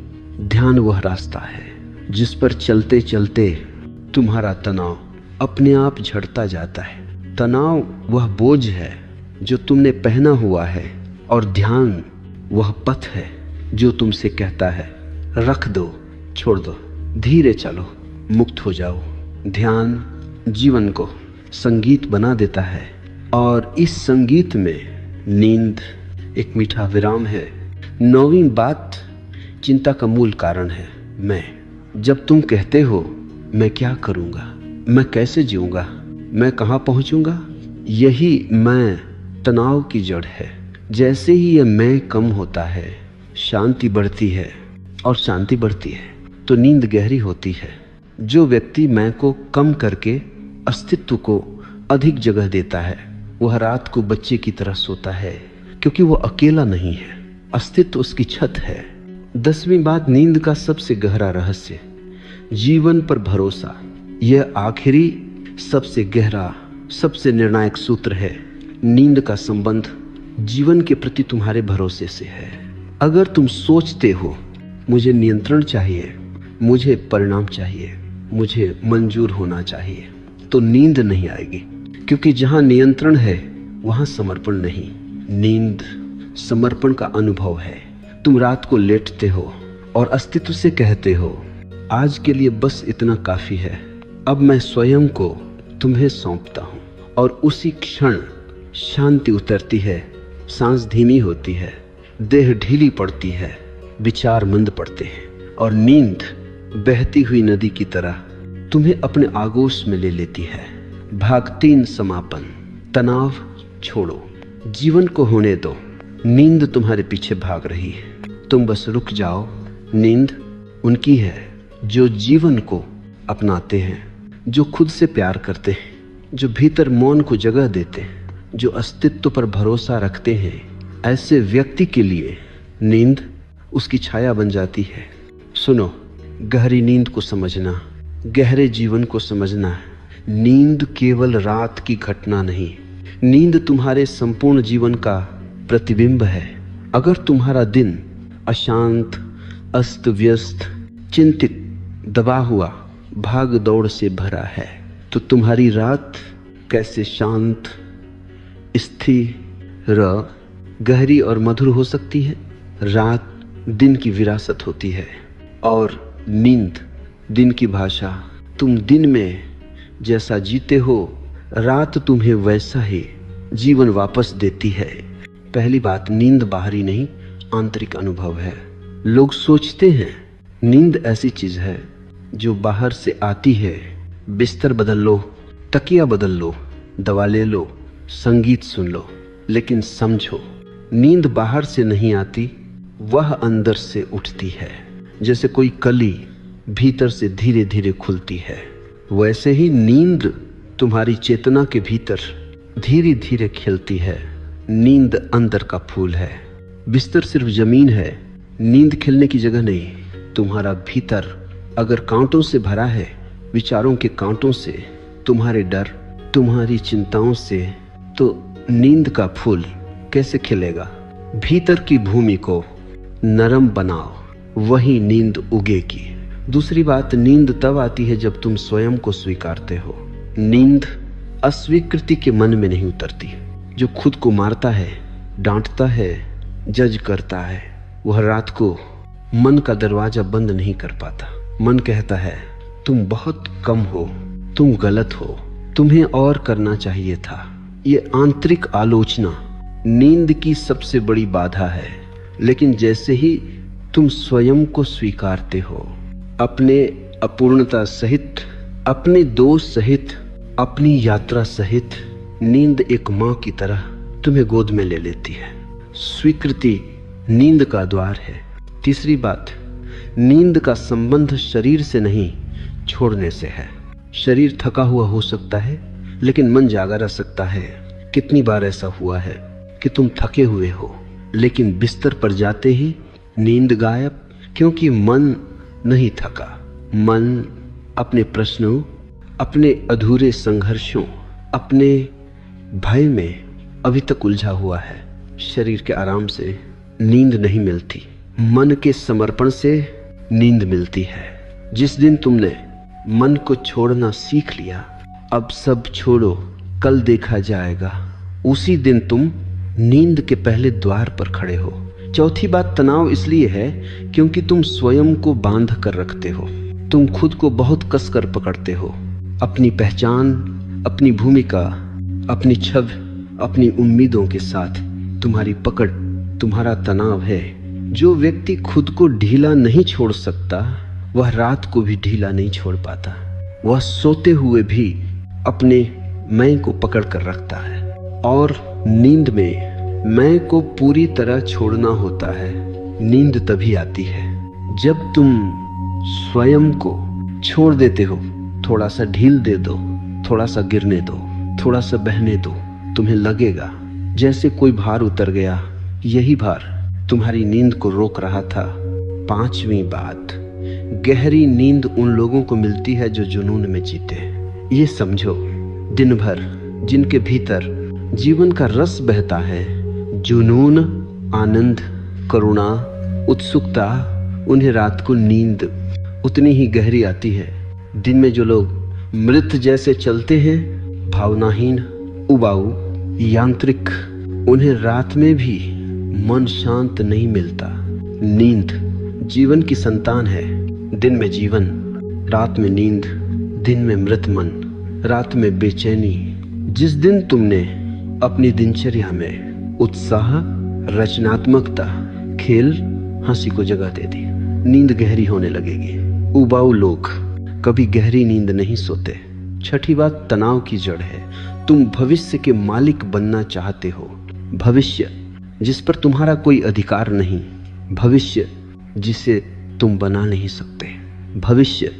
ध्यान वह रास्ता है जिस पर चलते चलते तुम्हारा तनाव अपने आप झड़ता जाता है। तनाव वह बोझ है जो तुमने पहना हुआ है और ध्यान वह पथ है जो तुमसे कहता है रख दो, छोड़ दो, धीरे चलो, मुक्त हो जाओ। ध्यान जीवन को संगीत बना देता है और इस संगीत में नींद एक मीठा विराम है। नौवीं बात, चिंता का मूल कारण है मैं। जब तुम कहते हो मैं क्या करूंगा, मैं कैसे जीऊंगा, मैं कहाँ पहुंचूंगा। यही मैं तनाव की जड़ है। जैसे ही यह मैं कम होता है, शांति बढ़ती है, और शांति बढ़ती है तो नींद गहरी होती है। जो व्यक्ति मैं को कम करके अस्तित्व को अधिक जगह देता है, वह रात को बच्चे की तरह सोता है, क्योंकि वह अकेला नहीं है, अस्तित्व उसकी छत है। 10वीं बात, नींद का सबसे गहरा रहस्य, जीवन पर भरोसा। यह आखिरी सबसे गहरा, सबसे निर्णायक सूत्र है। नींद का संबंध जीवन के प्रति तुम्हारे भरोसे से है। अगर तुम सोचते हो मुझे नियंत्रण चाहिए, मुझे परिणाम चाहिए, मुझे मंजूर होना चाहिए, तो नींद नहीं आएगी, क्योंकि जहां नियंत्रण है वहां समर्पण नहीं। नींद समर्पण का अनुभव है। तुम रात को लेटते हो और अस्तित्व से कहते हो, आज के लिए बस इतना काफी है, अब मैं स्वयं को तुम्हें सौंपता हूं। और उसी क्षण शांति उतरती है, सांस धीमी होती है, देह ढीली पड़ती है, विचार मंद पड़ते हैं, और नींद बहती हुई नदी की तरह तुम्हें अपने आगोश में ले लेती है। भाग 3 समापन। तनाव छोड़ो, जीवन को होने दो। नींद तुम्हारे पीछे भाग रही है, तुम बस रुक जाओ। नींद उनकी है जो जीवन को अपनाते हैं, जो खुद से प्यार करते हैं, जो भीतर मौन को जगह देते हैं, जो अस्तित्व पर भरोसा रखते हैं। ऐसे व्यक्ति के लिए नींद उसकी छाया बन जाती है। सुनो, गहरी नींद को समझना, गहरे जीवन को समझना है। नींद केवल रात की घटना नहीं, नींद तुम्हारे संपूर्ण जीवन का प्रतिबिंब है। अगर तुम्हारा दिन अशांत, अस्त व्यस्त, चिंतित, दबा हुआ, भाग दौड़ से भरा है, तो तुम्हारी रात कैसे शांत, स्थिर, गहरी और मधुर हो सकती है। रात दिन की विरासत होती है और नींद दिन की भाषा। तुम दिन में जैसा जीते हो, रात तुम्हें वैसा ही जीवन वापस देती है। पहली बात, नींद बाहरी नहीं, आंतरिक अनुभव है। लोग सोचते हैं नींद ऐसी चीज है जो बाहर से आती है। बिस्तर बदल लो, तकिया बदल लो, दवा ले लो, संगीत सुन लो, लेकिन समझो नींद बाहर से नहीं आती, वह अंदर से उठती है। जैसे कोई कली भीतर से धीरे धीरे खुलती है, वैसे ही नींद तुम्हारी चेतना के भीतर धीरे धीरे खिलती है। नींद अंदर का फूल है। बिस्तर सिर्फ जमीन है, नींद खिलने की जगह नहीं। तुम्हारा भीतर अगर कांटों से भरा है, विचारों के कांटों से, तुम्हारे डर, तुम्हारी चिंताओं से, तो नींद का फूल कैसे खिलेगा। भीतर की भूमि को नरम बनाओ, वही नींद उगेगी। दूसरी बात, नींद तब आती है जब तुम स्वयं को स्वीकारते हो। नींद अस्वीकृति के मन में नहीं उतरती। जो खुद को मारता है, डांटता है, जज करता है, वह रात को मन का दरवाजा बंद नहीं कर पाता। मन कहता है तुम बहुत कम हो, तुम गलत हो, तुम्हें और करना चाहिए था। ये आंतरिक आलोचना नींद की सबसे बड़ी बाधा है। लेकिन जैसे ही तुम स्वयं को स्वीकारते हो, अपने अपूर्णता सहित, अपने दोष सहित, अपनी यात्रा सहित, नींद एक मां की तरह तुम्हें गोद में ले लेती है। स्वीकृति नींद का द्वार है। तीसरी बात, नींद का संबंध शरीर से नहीं, छोड़ने से है। शरीर थका हुआ हो सकता है, लेकिन मन जागा रह सकता है। कितनी बार ऐसा हुआ है कि तुम थके हुए हो, लेकिन बिस्तर पर जाते ही नींद गायब, क्योंकि मन नहीं थका। मन अपने प्रश्नों, अपने अधूरे संघर्षों, अपने भय में अभी तक उलझा हुआ है। शरीर के आराम से नींद नहीं मिलती, मन के समर्पण से नींद मिलती है। जिस दिन तुमने मन को छोड़ना सीख लिया, अब सब छोड़ो, कल देखा जाएगा, उसी दिन तुम नींद के पहले द्वार पर खड़े हो। चौथी बात, तनाव इसलिए है क्योंकि तुम स्वयं को बांध कर रखते हो। तुम खुद को बहुत कसकर पकड़ते हो। अपनी पहचान, अपनी भूमिका, अपनी छवि, अपनी उम्मीदों के साथ तुम्हारी पकड़ तुम्हारा तनाव है। जो व्यक्ति खुद को ढीला नहीं छोड़ सकता, वह रात को भी ढीला नहीं छोड़ पाता। वह सोते हुए भी अपने मैं को पकड़ कर रखता है, और नींद में मैं को पूरी तरह छोड़ना होता है। नींद तभी आती है जब तुम स्वयं को छोड़ देते हो। थोड़ा सा ढील दे दो, थोड़ा सा गिरने दो, थोड़ा सा बहने दो। तुम्हें लगेगा जैसे कोई भार उतर गया। यही भार तुम्हारी नींद को रोक रहा था। 5वीं बात, गहरी नींद उन लोगों को मिलती है जो जुनून में जीते। ये समझो, दिन भर जिनके भीतर जीवन का रस बहता है, जुनून, आनंद, करुणा, उत्सुकता, उन्हें रात को नींद उतनी ही गहरी आती है। दिन में जो लोग मृत जैसे चलते हैं, भावनाहीन, उबाऊ, यांत्रिक, उन्हें रात में भी मन शांत नहीं मिलता। नींद जीवन की संतान है। दिन में जीवन, रात में नींद, दिन में मृत मन, रात में बेचैनी। जिस दिन तुमने अपनी दिनचर्या में उत्साह, रचनात्मकता, खेल, हंसी को जगह दे दी, नींद गहरी होने लगेगी। उबाऊ लोग कभी गहरी नींद नहीं सोते। 6ठी बात, तनाव की जड़ है। तुम भविष्य के मालिक बनना चाहते हो। भविष्य जिस पर तुम्हारा कोई अधिकार नहीं, भविष्य जिसे तुम बना नहीं सकते, भविष्य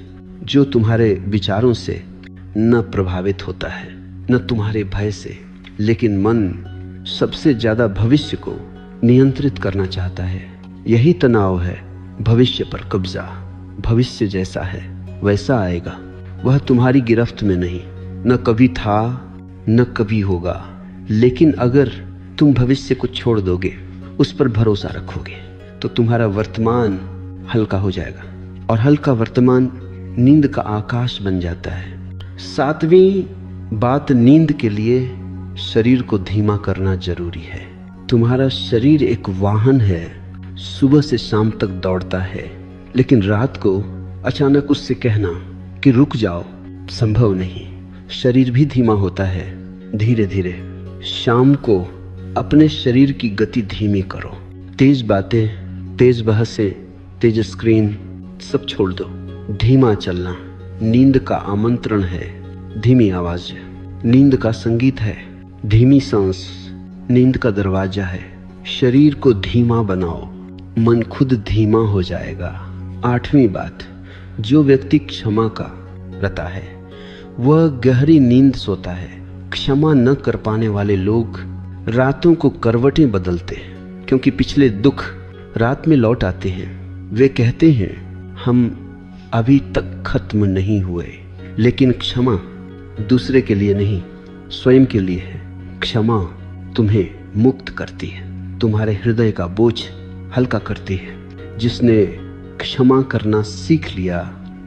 जो तुम्हारे विचारों से न प्रभावित होता है न तुम्हारे भय से, लेकिन मन सबसे ज्यादा भविष्य को नियंत्रित करना चाहता है। यही तनाव है भविष्य पर कब्जा। भविष्य जैसा है वैसा आएगा, वह तुम्हारी गिरफ्त में नहीं, न कभी था न कभी होगा। लेकिन अगर तुम भविष्य को छोड़ दोगे, उस पर भरोसा रखोगे, तो तुम्हारा वर्तमान हल्का हो जाएगा, और हल्का वर्तमान नींद का आकाश बन जाता है। 7वीं बात, नींद के लिए शरीर को धीमा करना जरूरी है। तुम्हारा शरीर एक वाहन है, सुबह से शाम तक दौड़ता है, लेकिन रात को अचानक उससे कहना कि रुक जाओ संभव नहीं। शरीर भी धीमा होता है। धीरे धीरे शाम को अपने शरीर की गति धीमी करो। तेज बातें, तेज बहसें, तेज स्क्रीन सब छोड़ दो। धीमा चलना नींद का आमंत्रण है। धीमी आवाज नींद का संगीत है। धीमी सांस नींद का दरवाजा है। शरीर को धीमा बनाओ, मन खुद धीमा हो जाएगा। 8वीं बात, जो व्यक्ति क्षमा का रता है वह गहरी नींद सोता है। क्षमा न कर पाने वाले लोग रातों को करवटें बदलते हैं, क्योंकि पिछले दुख रात में लौट आते हैं। वे कहते हैं हम अभी तक खत्म नहीं हुए। लेकिन क्षमा दूसरे के लिए नहीं, स्वयं के लिए है। क्षमा तुम्हें मुक्त करती है, तुम्हारे हृदय का बोझ हल्का करती है। जिसने क्षमा करना सीख लिया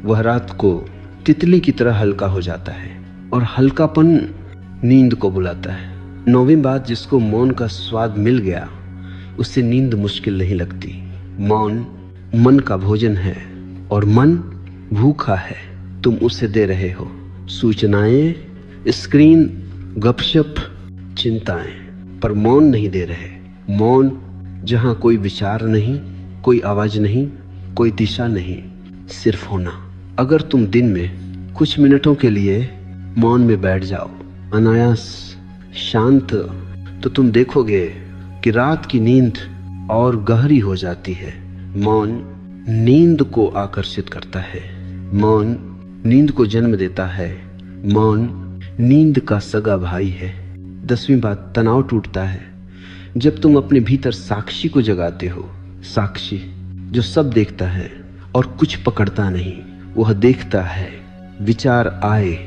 वह रात को तितली की तरह हल्का हो जाता है, और हल्कापन नींद को बुलाता है। 9वीं बात, जिसको मौन का स्वाद मिल गया उससे नींद मुश्किल नहीं लगती। मौन मन का भोजन है, और मन भूखा है, तुम उसे दे रहे हो। सूचनाएं, स्क्रीन, गपशप, चिंताएं, पर मौन नहीं दे रहे। मौन जहां कोई विचार नहीं, कोई आवाज नहीं, कोई दिशा नहीं, सिर्फ होना। अगर तुम दिन में कुछ मिनटों के लिए मौन में बैठ जाओ, अनायास शांत, तो तुम देखोगे कि रात की नींद और गहरी हो जाती है। मौन नींद को आकर्षित करता है। मौन नींद को जन्म देता है। मौन नींद का सगा भाई है। 10वीं बात, तनाव टूटता है जब तुम अपने भीतर साक्षी को जगाते हो। साक्षी जो सब देखता है और कुछ पकड़ता नहीं, वह देखता है। विचार आए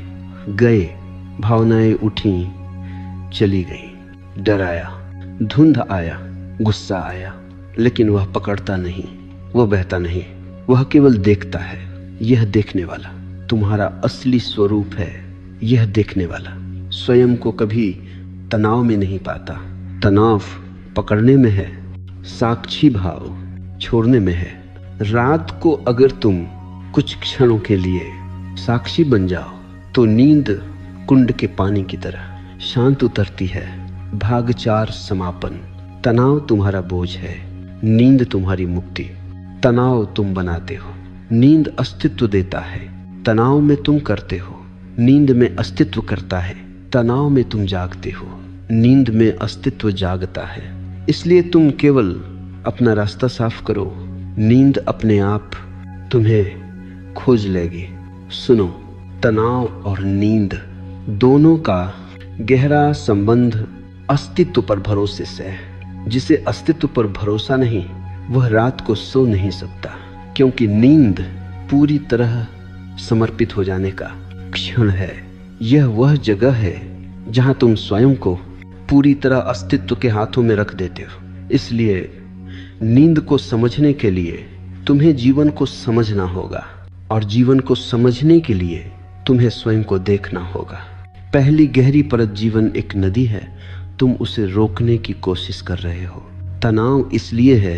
गए, भावनाएं उठी चली गई, डर आया, धुंध आया, गुस्सा आया, लेकिन वह पकड़ता नहीं, वह बहता नहीं, वह केवल देखता है। यह देखने वाला तुम्हारा असली स्वरूप है। यह देखने वाला स्वयं को कभी तनाव में नहीं पाता। तनाव पकड़ने में है, साक्षी भाव छोड़ने में है। रात को अगर तुम कुछ क्षणों के लिए साक्षी बन जाओ तो नींद कुंड के पानी की तरह शांत उतरती है। भाग 4 समापन। तनाव तुम्हारा बोझ है, नींद तुम्हारी मुक्ति। तनाव तुम बनाते हो, नींद अस्तित्व देता है। तनाव में तुम करते हो, नींद में अस्तित्व करता है। तनाव में तुम जागते हो, नींद में अस्तित्व जागता है। इसलिए तुम केवल अपना रास्ता साफ करो, नींद अपने आप तुम्हें खोज लेगी। सुनो, तनाव और नींद दोनों का गहरा संबंध अस्तित्व पर भरोसे से है। जिसे अस्तित्व पर भरोसा नहीं, वह रात को सो नहीं सकता, क्योंकि नींद पूरी तरह समर्पित हो जाने का क्षण है। यह वह जगह है जहां तुम स्वयं को पूरी तरह अस्तित्व के हाथों में रख देते हो। इसलिए नींद को समझने के लिए तुम्हें जीवन को समझना होगा, और जीवन को समझने के लिए तुम्हें स्वयं को देखना होगा। पहली गहरी परत जीवन एक नदी है, तुम उसे रोकने की कोशिश कर रहे हो। तनाव इसलिए है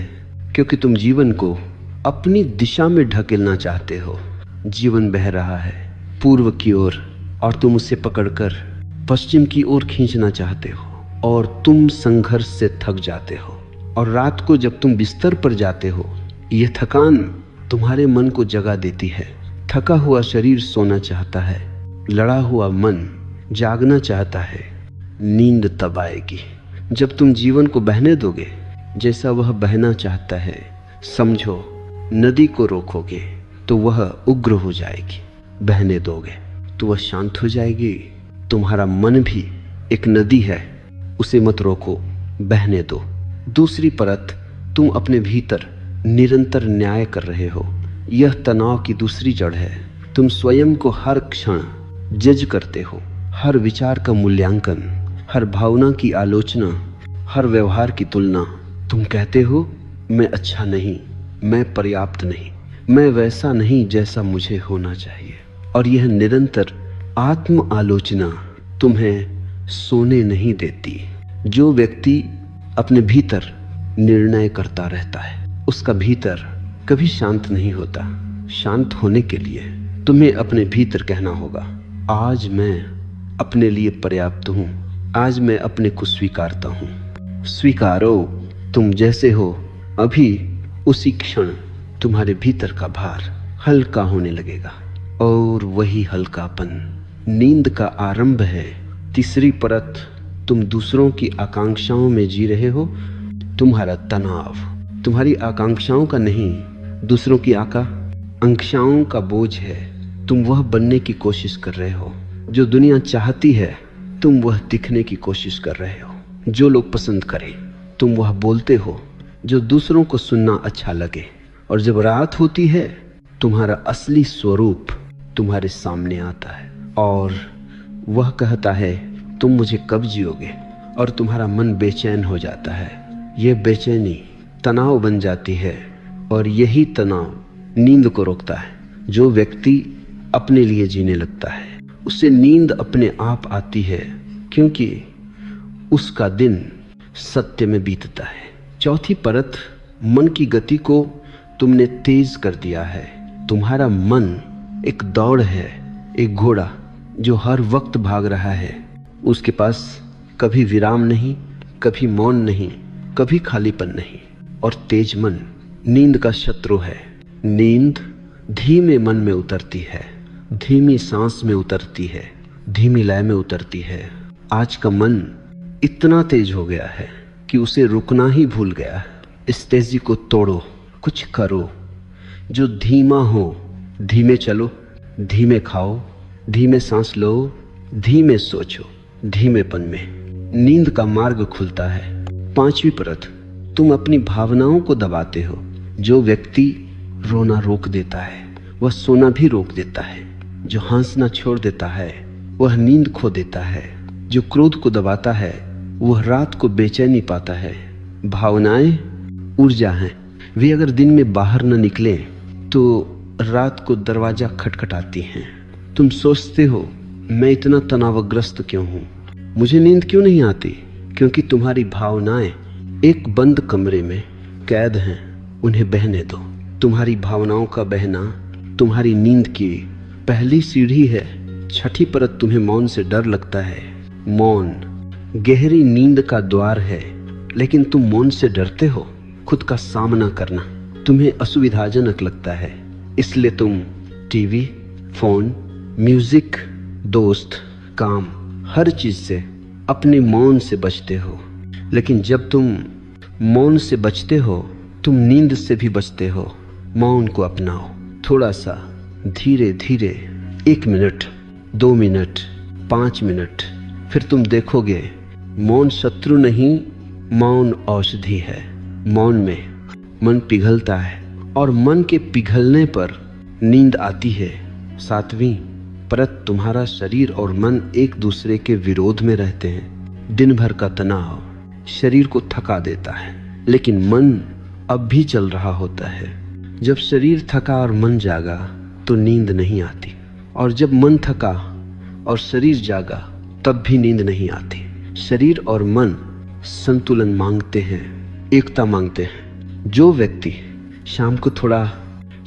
क्योंकि तुम जीवन को अपनी दिशा में ढकेलना चाहते हो। जीवन बह रहा है पूर्व की ओर और तुम उसे पकड़कर पश्चिम की ओर खींचना चाहते हो, और तुम संघर्ष से थक जाते हो। और रात को जब तुम बिस्तर पर जाते हो, यह थकान तुम्हारे मन को जगा देती है। थका हुआ शरीर सोना चाहता है, लड़ा हुआ मन जागना चाहता है। नींद तब आएगी जब तुम जीवन को बहने दोगे जैसा वह बहना चाहता है। समझो, नदी को रोकोगे तो वह उग्र हो जाएगी, बहने दोगे तो वह शांत हो जाएगी। तुम्हारा मन भी एक नदी है, उसे मत रोको, बहने दो। दूसरी परत, तुम अपने भीतर निरंतर न्याय कर रहे हो। यह तनाव की दूसरी जड़ है। तुम स्वयं को हर क्षण जज करते हो, हर विचार का मूल्यांकन, हर भावना की आलोचना, हर व्यवहार की तुलना। तुम कहते हो, मैं अच्छा नहीं, मैं पर्याप्त नहीं, मैं वैसा नहीं जैसा मुझे होना चाहिए। और यह निरंतर आत्म आलोचना तुम्हें सोने नहीं देती। जो व्यक्ति अपने भीतर निर्णय करता रहता है, उसका भीतर कभी शांत नहीं होता। शांत होने के लिए तुम्हें अपने भीतर कहना होगा, आज मैं अपने लिए पर्याप्त हूँ, आज मैं अपने को स्वीकारता हूँ। स्वीकारो तुम जैसे हो। अभी उसी क्षण तुम्हारे भीतर का भार हल्का होने लगेगा, और वही हल्कापन नींद का आरंभ है। तीसरी परत, तुम दूसरों की आकांक्षाओं में जी रहे हो। तुम्हारा तनाव तुम्हारी आकांक्षाओं का नहीं, दूसरों की आकांक्षाओं का बोझ है। तुम वह बनने की कोशिश कर रहे हो जो दुनिया चाहती है, तुम वह दिखने की कोशिश कर रहे हो जो लोग पसंद करें। तुम वह बोलते हो जो दूसरों को सुनना अच्छा लगे। और जब रात होती है, तुम्हारा असली स्वरूप तुम्हारे सामने आता है, और वह कहता है, तुम मुझे कब जियोगे। और तुम्हारा मन बेचैन हो जाता है। यह बेचैनी तनाव बन जाती है, और यही तनाव नींद को रोकता है। जो व्यक्ति अपने लिए जीने लगता है, उसे नींद अपने आप आती है, क्योंकि उसका दिन सत्य में बीतता है। चौथी परत, मन की गति को तुमने तेज कर दिया है। तुम्हारा मन एक दौड़ है, एक घोड़ा जो हर वक्त भाग रहा है। उसके पास कभी विराम नहीं, कभी मौन नहीं, कभी खालीपन नहीं। और तेज मन नींद का शत्रु है। नींद धीमे मन में उतरती है, धीमी सांस में उतरती है, धीमी लय में उतरती है। आज का मन इतना तेज हो गया है कि उसे रुकना ही भूल गया। इस तेजी को तोड़ो, कुछ करो जो धीमा हो। धीमे चलो, धीमे खाओ, धीमे सांस लो, धीमे सोचो। धीमेपन में नींद का मार्ग खुलता है। पांचवी परत, तुम अपनी भावनाओं को दबाते हो। जो व्यक्ति रोना रोक देता है, वह सोना भी रोक देता है। जो हंसना छोड़ देता है, वह नींद खो देता है। जो क्रोध को दबाता है, वह रात को बेचैनी पाता है। भावनाएं ऊर्जा हैं, वे अगर दिन में बाहर न निकले तो रात को दरवाजा खटखटाती हैं। तुम सोचते हो, मैं इतना तनावग्रस्त क्यों हूँ, मुझे नींद क्यों नहीं आती? क्योंकि तुम्हारी भावनाएं एक बंद कमरे में कैद हैं। उन्हें बहने दो। तुम्हारी भावनाओं का बहना तुम्हारी नींद की पहली सीढ़ी है। छठी परत, तुम्हें मौन से डर लगता है। मौन गहरी नींद का द्वार है, लेकिन तुम मौन से डरते हो। खुद का सामना करना तुम्हें असुविधाजनक लगता है, इसलिए तुम टीवी, फोन, म्यूजिक, दोस्त, काम, हर चीज से अपने मौन से बचते हो। लेकिन जब तुम मौन से बचते हो, तुम नींद से भी बचते हो। मौन को अपनाओ, थोड़ा सा धीरे धीरे, 1 मिनट, 2 मिनट, 5 मिनट, फिर तुम देखोगे मौन शत्रु नहीं, मौन औषधि है। मौन में मन पिघलता है और मन के पिघलने पर नींद आती है। 7वीं परत, तुम्हारा शरीर और मन एक दूसरे के विरोध में रहते हैं। दिन भर का तनाव शरीर को थका देता है, लेकिन मन अब भी चल रहा होता है। जब शरीर थका और मन जागा तो नींद नहीं आती, और जब मन थका और शरीर जागा तब भी नींद नहीं आती। शरीर और मन संतुलन मांगते हैं, एकता मांगते हैं। जो व्यक्ति शाम को थोड़ा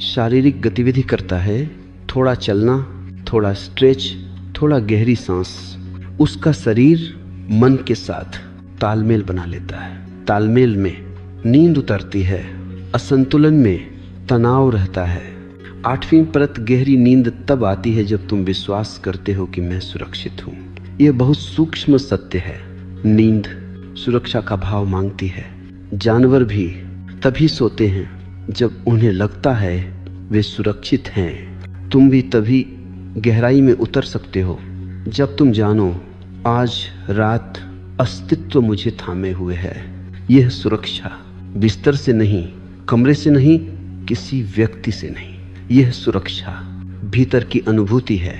शारीरिक गतिविधि करता है, थोड़ा चलना, थोड़ा स्ट्रेच, थोड़ा गहरी सांस, उसका शरीर मन के साथ तालमेल बना लेता है। तालमेल में नींद उतरती है, असंतुलन में तनाव रहता है। 8वीं परत, गहरी नींद तब आती है जब तुम विश्वास करते हो कि मैं सुरक्षित हूँ। यह बहुत सूक्ष्म सत्य है। नींद सुरक्षा का भाव मांगती है। जानवर भी तभी सोते हैं जब उन्हें लगता है वे सुरक्षित हैं। तुम भी तभी गहराई में उतर सकते हो जब तुम जानो आज रात अस्तित्व मुझे थामे हुए है। यह सुरक्षा बिस्तर से नहीं, कमरे से नहीं, किसी व्यक्ति से नहीं। यह सुरक्षा भीतर की अनुभूति है।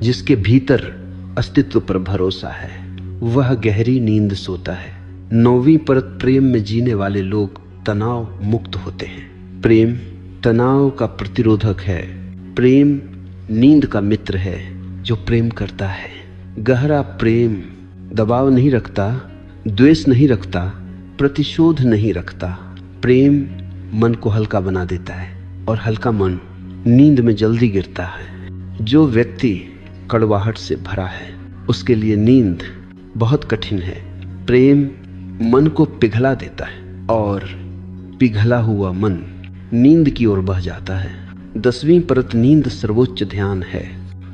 जिसके भीतर अस्तित्व पर भरोसा है वह गहरी नींद सोता है। 9वीं परत, प्रेम में जीने वाले लोग तनाव मुक्त होते हैं। प्रेम तनाव का प्रतिरोधक है। प्रेम नींद का मित्र है जो प्रेम करता है। गहरा प्रेम दबाव नहीं रखता, द्वेष नहीं रखता, प्रतिशोध नहीं रखता। प्रेम मन को हल्का बना देता है और हल्का मन नींद में जल्दी गिरता है। जो व्यक्ति कड़वाहट से भरा है उसके लिए नींद बहुत कठिन है। प्रेम मन को पिघला देता है और पिघला हुआ मन नींद की ओर बह जाता है। 10वीं परत, नींद सर्वोच्च ध्यान है।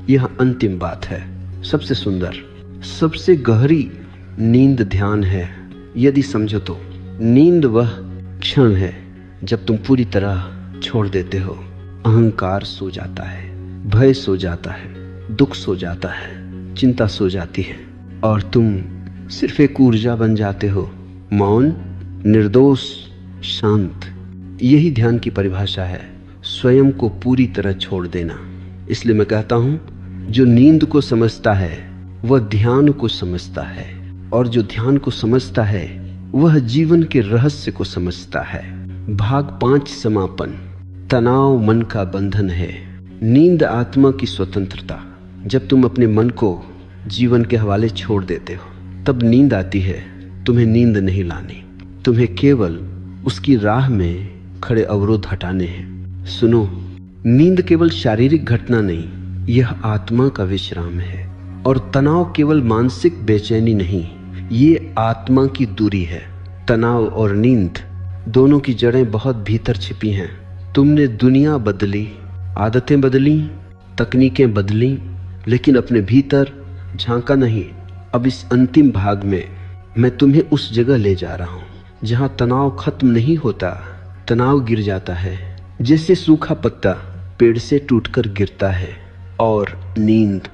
यह अंतिम बात है, सबसे सुंदर, सबसे गहरी नींद ध्यान है। यदि समझो तो नींद वह क्षण है जब तुम पूरी तरह छोड़ देते हो। अहंकार सो जाता है, भय सो जाता है, दुख सो जाता है, चिंता सो जाती है और तुम सिर्फ एक ऊर्जा बन जाते हो, मौन, निर्दोष, शांत। यही ध्यान की परिभाषा है, स्वयं को पूरी तरह छोड़ देना। इसलिए मैं कहता हूं, जो नींद को समझता है वह ध्यान को समझता है, और जो ध्यान को समझता है वह जीवन के रहस्य को समझता है। भाग 5, समापन। तनाव मन का बंधन है, नींद आत्मा की स्वतंत्रता। जब तुम अपने मन को जीवन के हवाले छोड़ देते हो तब नींद आती है। तुम्हें नींद नहीं लानी, तुम्हें केवल उसकी राह में खड़े अवरोध हटाने हैं। सुनो, नींद केवल शारीरिक घटना नहीं, यह आत्मा का विश्राम है। और तनाव केवल मानसिक बेचैनी नहीं, ये आत्मा की दूरी है। तनाव और नींद दोनों की जड़ें बहुत भीतर छिपी हैं। तुमने दुनिया बदली, आदतें बदली, तकनीकें बदली, लेकिन अपने भीतर झांका नहीं। अब इस अंतिम भाग में मैं तुम्हें उस जगह ले जा रहा हूं जहां तनाव खत्म नहीं होता, तनाव गिर जाता है। जैसे सूखा पत्ता पेड़ से टूटकर गिरता है और नींद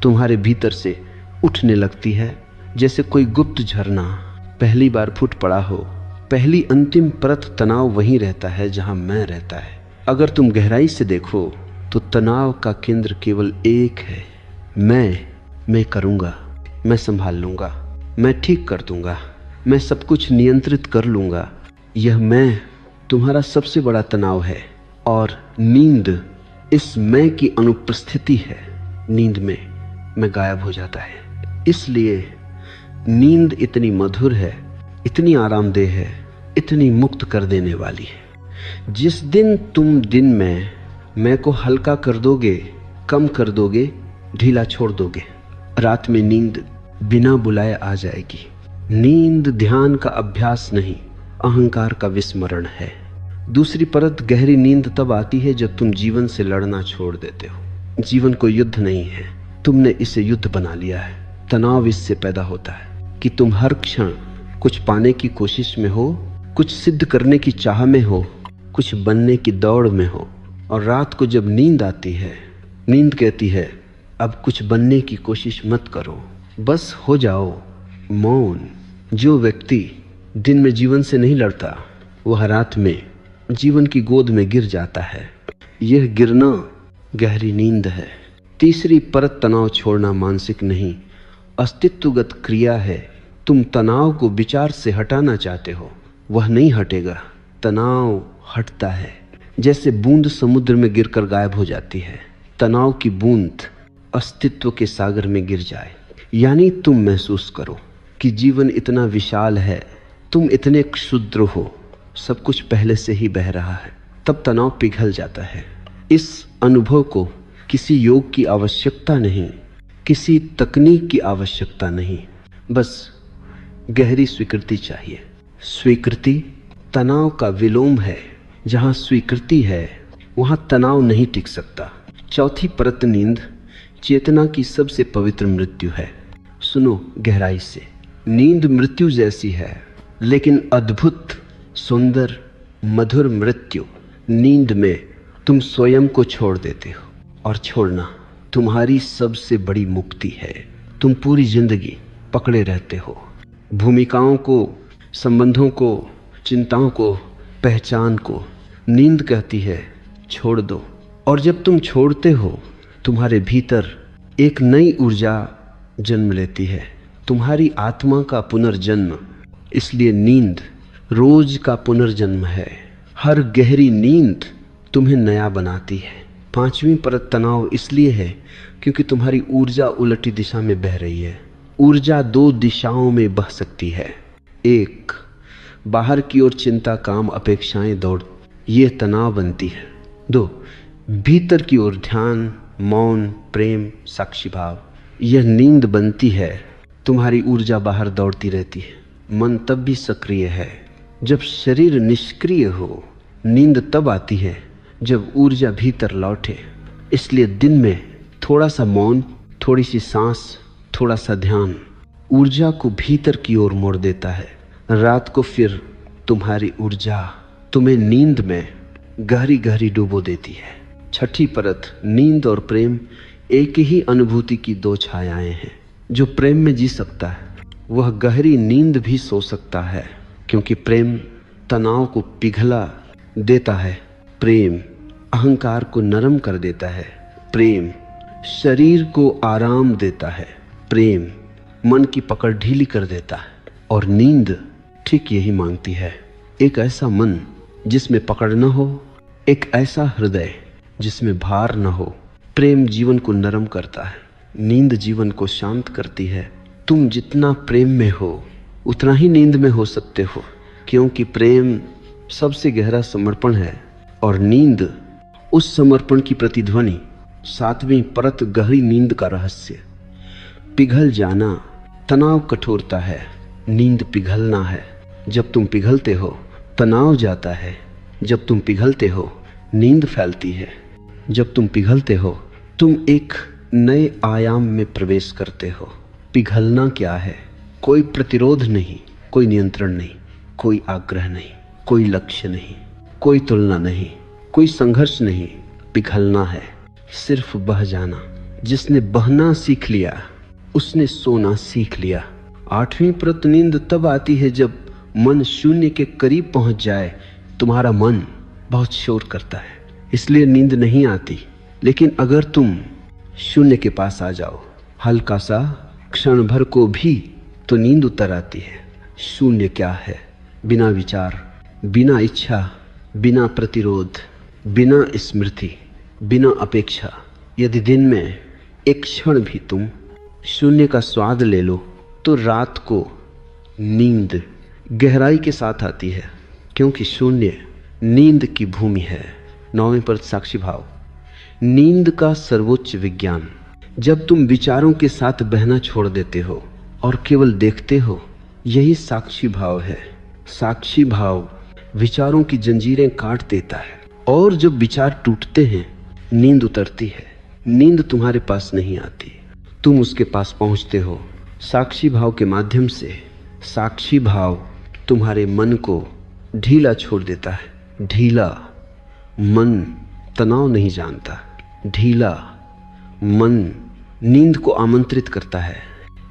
तुम्हारे भीतर से उठने लगती है। जैसे कोई गुप्त झरना पहली बार फूट पड़ा हो। पहली अंतिम परत तनाव वहीं रहता है जहां मैं रहता है। अगर तुम गहराई से देखो तो तनाव का केंद्र केवल एक है, मैं करूँगा, मैं संभाल लूँगा, मैं ठीक कर दूँगा, मैं सब कुछ नियंत्रित कर लूँगा। यह मैं तुम्हारा सबसे बड़ा तनाव है और नींद इस मैं की अनुपस्थिति है। नींद में मैं गायब हो जाता है। इसलिए नींद इतनी मधुर है, इतनी आरामदेह है, इतनी मुक्त कर देने वाली है। जिस दिन तुम दिन में मैं को हल्का कर दोगे, कम कर दोगे, ढीला छोड़ दोगे, रात में नींद बिना बुलाए आ जाएगी। नींद ध्यान का अभ्यास नहीं, अहंकार का विस्मरण है। दूसरी परत, गहरी नींद तब आती है जब तुम जीवन से लड़ना छोड़ देते हो। जीवन कोई युद्ध नहीं है, तुमने इसे युद्ध बना लिया है। तनाव इससे पैदा होता है कि तुम हर क्षण कुछ पाने की कोशिश में हो, कुछ सिद्ध करने की चाह में हो, कुछ बनने की दौड़ में हो। और रात को जब नींद आती है, नींद कहती है अब कुछ बनने की कोशिश मत करो, बस हो जाओ मौन। जो व्यक्ति दिन में जीवन से नहीं लड़ता, वह रात में जीवन की गोद में गिर जाता है। यह गिरना गहरी नींद है। तीसरी परत तनाव छोड़ना मानसिक नहीं, अस्तित्वगत क्रिया है। तुम तनाव को विचार से हटाना चाहते हो, वह नहीं हटेगा। तनाव हटता है जैसे बूंद समुद्र में गिरकर गायब हो जाती है। तनाव की बूंद अस्तित्व के सागर में गिर जाए, यानी तुम महसूस करो कि जीवन इतना विशाल है, तुम इतने क्षुद्र हो, सब कुछ पहले से ही बह रहा है। तब तनाव पिघल जाता है। इस अनुभव को किसी योग की आवश्यकता नहीं, किसी तकनीक की आवश्यकता नहीं, बस गहरी स्वीकृति चाहिए। स्वीकृति तनाव का विलोम है। जहाँ स्वीकृति है वहाँ तनाव नहीं टिक सकता। चौथी परत नींद चेतना की सबसे पवित्र मृत्यु है। सुनो गहराई से, नींद मृत्यु जैसी है, लेकिन अद्भुत, सुंदर, मधुर मृत्यु। नींद में तुम स्वयं को छोड़ देते हो, और छोड़ना तुम्हारी सबसे बड़ी मुक्ति है। तुम पूरी जिंदगी पकड़े रहते हो भूमिकाओं को, संबंधों को, चिंताओं को, पहचान को। नींद कहती है छोड़ दो, और जब तुम छोड़ते हो तुम्हारे भीतर एक नई ऊर्जा जन्म लेती है, तुम्हारी आत्मा का पुनर्जन्म। इसलिए नींद रोज का पुनर्जन्म है। हर गहरी नींद तुम्हें नया बनाती है। पांचवी परत तनाव इसलिए है क्योंकि तुम्हारी ऊर्जा उलटी दिशा में बह रही है। ऊर्जा दो दिशाओं में बह सकती है। एक, बाहर की ओर चिंता, काम, अपेक्षाएं, दौड़, ये तनाव बनती है। दो, भीतर की ओर ध्यान, मौन, प्रेम, साक्षी भाव, यह नींद बनती है। तुम्हारी ऊर्जा बाहर दौड़ती रहती है, मन तब भी सक्रिय है जब शरीर निष्क्रिय हो। नींद तब आती है जब ऊर्जा भीतर लौटे। इसलिए दिन में थोड़ा सा मौन, थोड़ी सी सांस, थोड़ा सा ध्यान ऊर्जा को भीतर की ओर मोड़ देता है। रात को फिर तुम्हारी ऊर्जा तुम्हें नींद में गहरी गहरी डुबो देती है। छठी परत नींद और प्रेम एक ही अनुभूति की दो छायाएं हैं। जो प्रेम में जी सकता है वह गहरी नींद भी सो सकता है, क्योंकि प्रेम तनाव को पिघला देता है। प्रेम अहंकार को नरम कर देता है। प्रेम शरीर को आराम देता है। प्रेम मन की पकड़ ढीली कर देता है। और नींद ठीक यही मांगती है, एक ऐसा मन जिसमें पकड़ न हो, एक ऐसा हृदय जिसमें भार न हो। प्रेम जीवन को नरम करता है, नींद जीवन को शांत करती है। तुम जितना प्रेम में हो उतना ही नींद में हो सकते हो, क्योंकि प्रेम सबसे गहरा समर्पण है और नींद उस समर्पण की प्रतिध्वनि। सातवीं परत गहरी नींद का रहस्य। पिघल जाना तनाव कठोरता है, नींद पिघलना है। जब तुम पिघलते हो तनाव जाता है, जब तुम पिघलते हो नींद फैलती है। जब तुम पिघलते हो तुम एक नए आयाम में प्रवेश करते हो। पिघलना क्या है? कोई प्रतिरोध नहीं, कोई नियंत्रण नहीं, कोई आग्रह नहीं, कोई लक्ष्य नहीं, कोई तुलना नहीं, कोई संघर्ष नहीं। पिघलना है सिर्फ बह जाना। जिसने बहना सीख लिया उसने सोना सीख लिया। आठवीं परत नींद तब आती है जब मन शून्य के करीब पहुंच जाए। तुम्हारा मन बहुत शोर करता है, इसलिए नींद नहीं आती। लेकिन अगर तुम शून्य के पास आ जाओ, हल्का सा, क्षण भर को भी, तो नींद उतर आती है। शून्य क्या है? बिना विचार, बिना इच्छा, बिना प्रतिरोध, बिना स्मृति, बिना अपेक्षा। यदि दिन में एक क्षण भी तुम शून्य का स्वाद ले लो तो रात को नींद गहराई के साथ आती है, क्योंकि शून्य नींद की भूमि है। नौवीं परत साक्षी भाव। नींद का सर्वोच्च विज्ञान। जब तुम विचारों के साथ बहना छोड़ देते हो और केवल देखते हो, यही साक्षी भाव है। साक्षी भाव विचारों की जंजीरें काट देता है, और जब विचार टूटते हैं नींद उतरती है। नींद तुम्हारे पास नहीं आती, तुम उसके पास पहुंचते हो साक्षी भाव के माध्यम से। साक्षी भाव तुम्हारे मन को ढीला छोड़ देता है। ढीला मन तनाव नहीं जानता। ढीला मन नींद को आमंत्रित करता है।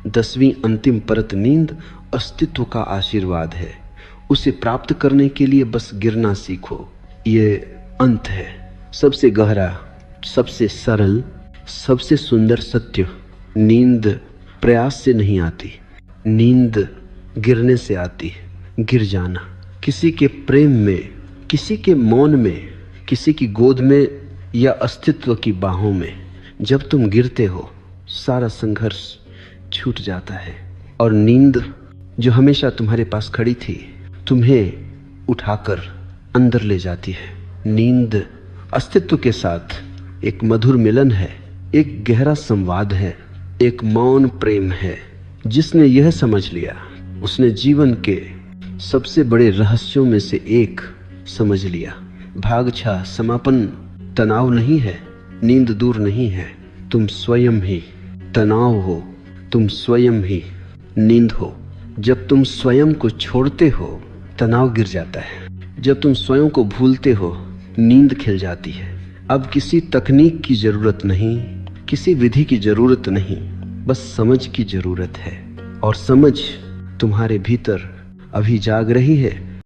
10वीं अंतिम परत नींद अस्तित्व का आशीर्वाद है। उसे प्राप्त करने के लिए बस गिरना सीखो। ये अंत है। सबसे गहरा, सबसे सरल, सबसे सुंदर सत्य। नींद प्रयास से नहीं आती, नींद गिरने से आती है। गिर जाना, किसी के प्रेम में, किसी के मौन में, किसी की गोद में या अस्तित्व की बाहों में जब तुम गिरते हो सारा संघर्ष छूट जाता है और नींद जो हमेशा तुम्हारे पास खड़ी थी तुम्हें उठाकर अंदर ले जाती है। नींद अस्तित्व के साथ एक मधुर मिलन है, एक गहरा संवाद है, एक मौन प्रेम है। जिसने यह समझ लिया उसने जीवन के सबसे बड़े रहस्यों में से एक समझ लिया। भागछा समापन तनाव नहीं है, नींद दूर नहीं है, तुम स्वयं ही तनाव हो, तुम स्वयं ही नींद हो। जब तुम स्वयं को छोड़ते हो तनाव गिर जाता है। जब तुम स्वयं को भूलते हो नींद खिल जाती है। अब किसी तकनीक की जरूरत नहीं, किसी विधि की जरूरत नहीं, बस समझ की जरूरत है। और समझ तुम्हारे भीतर अभी जाग रही है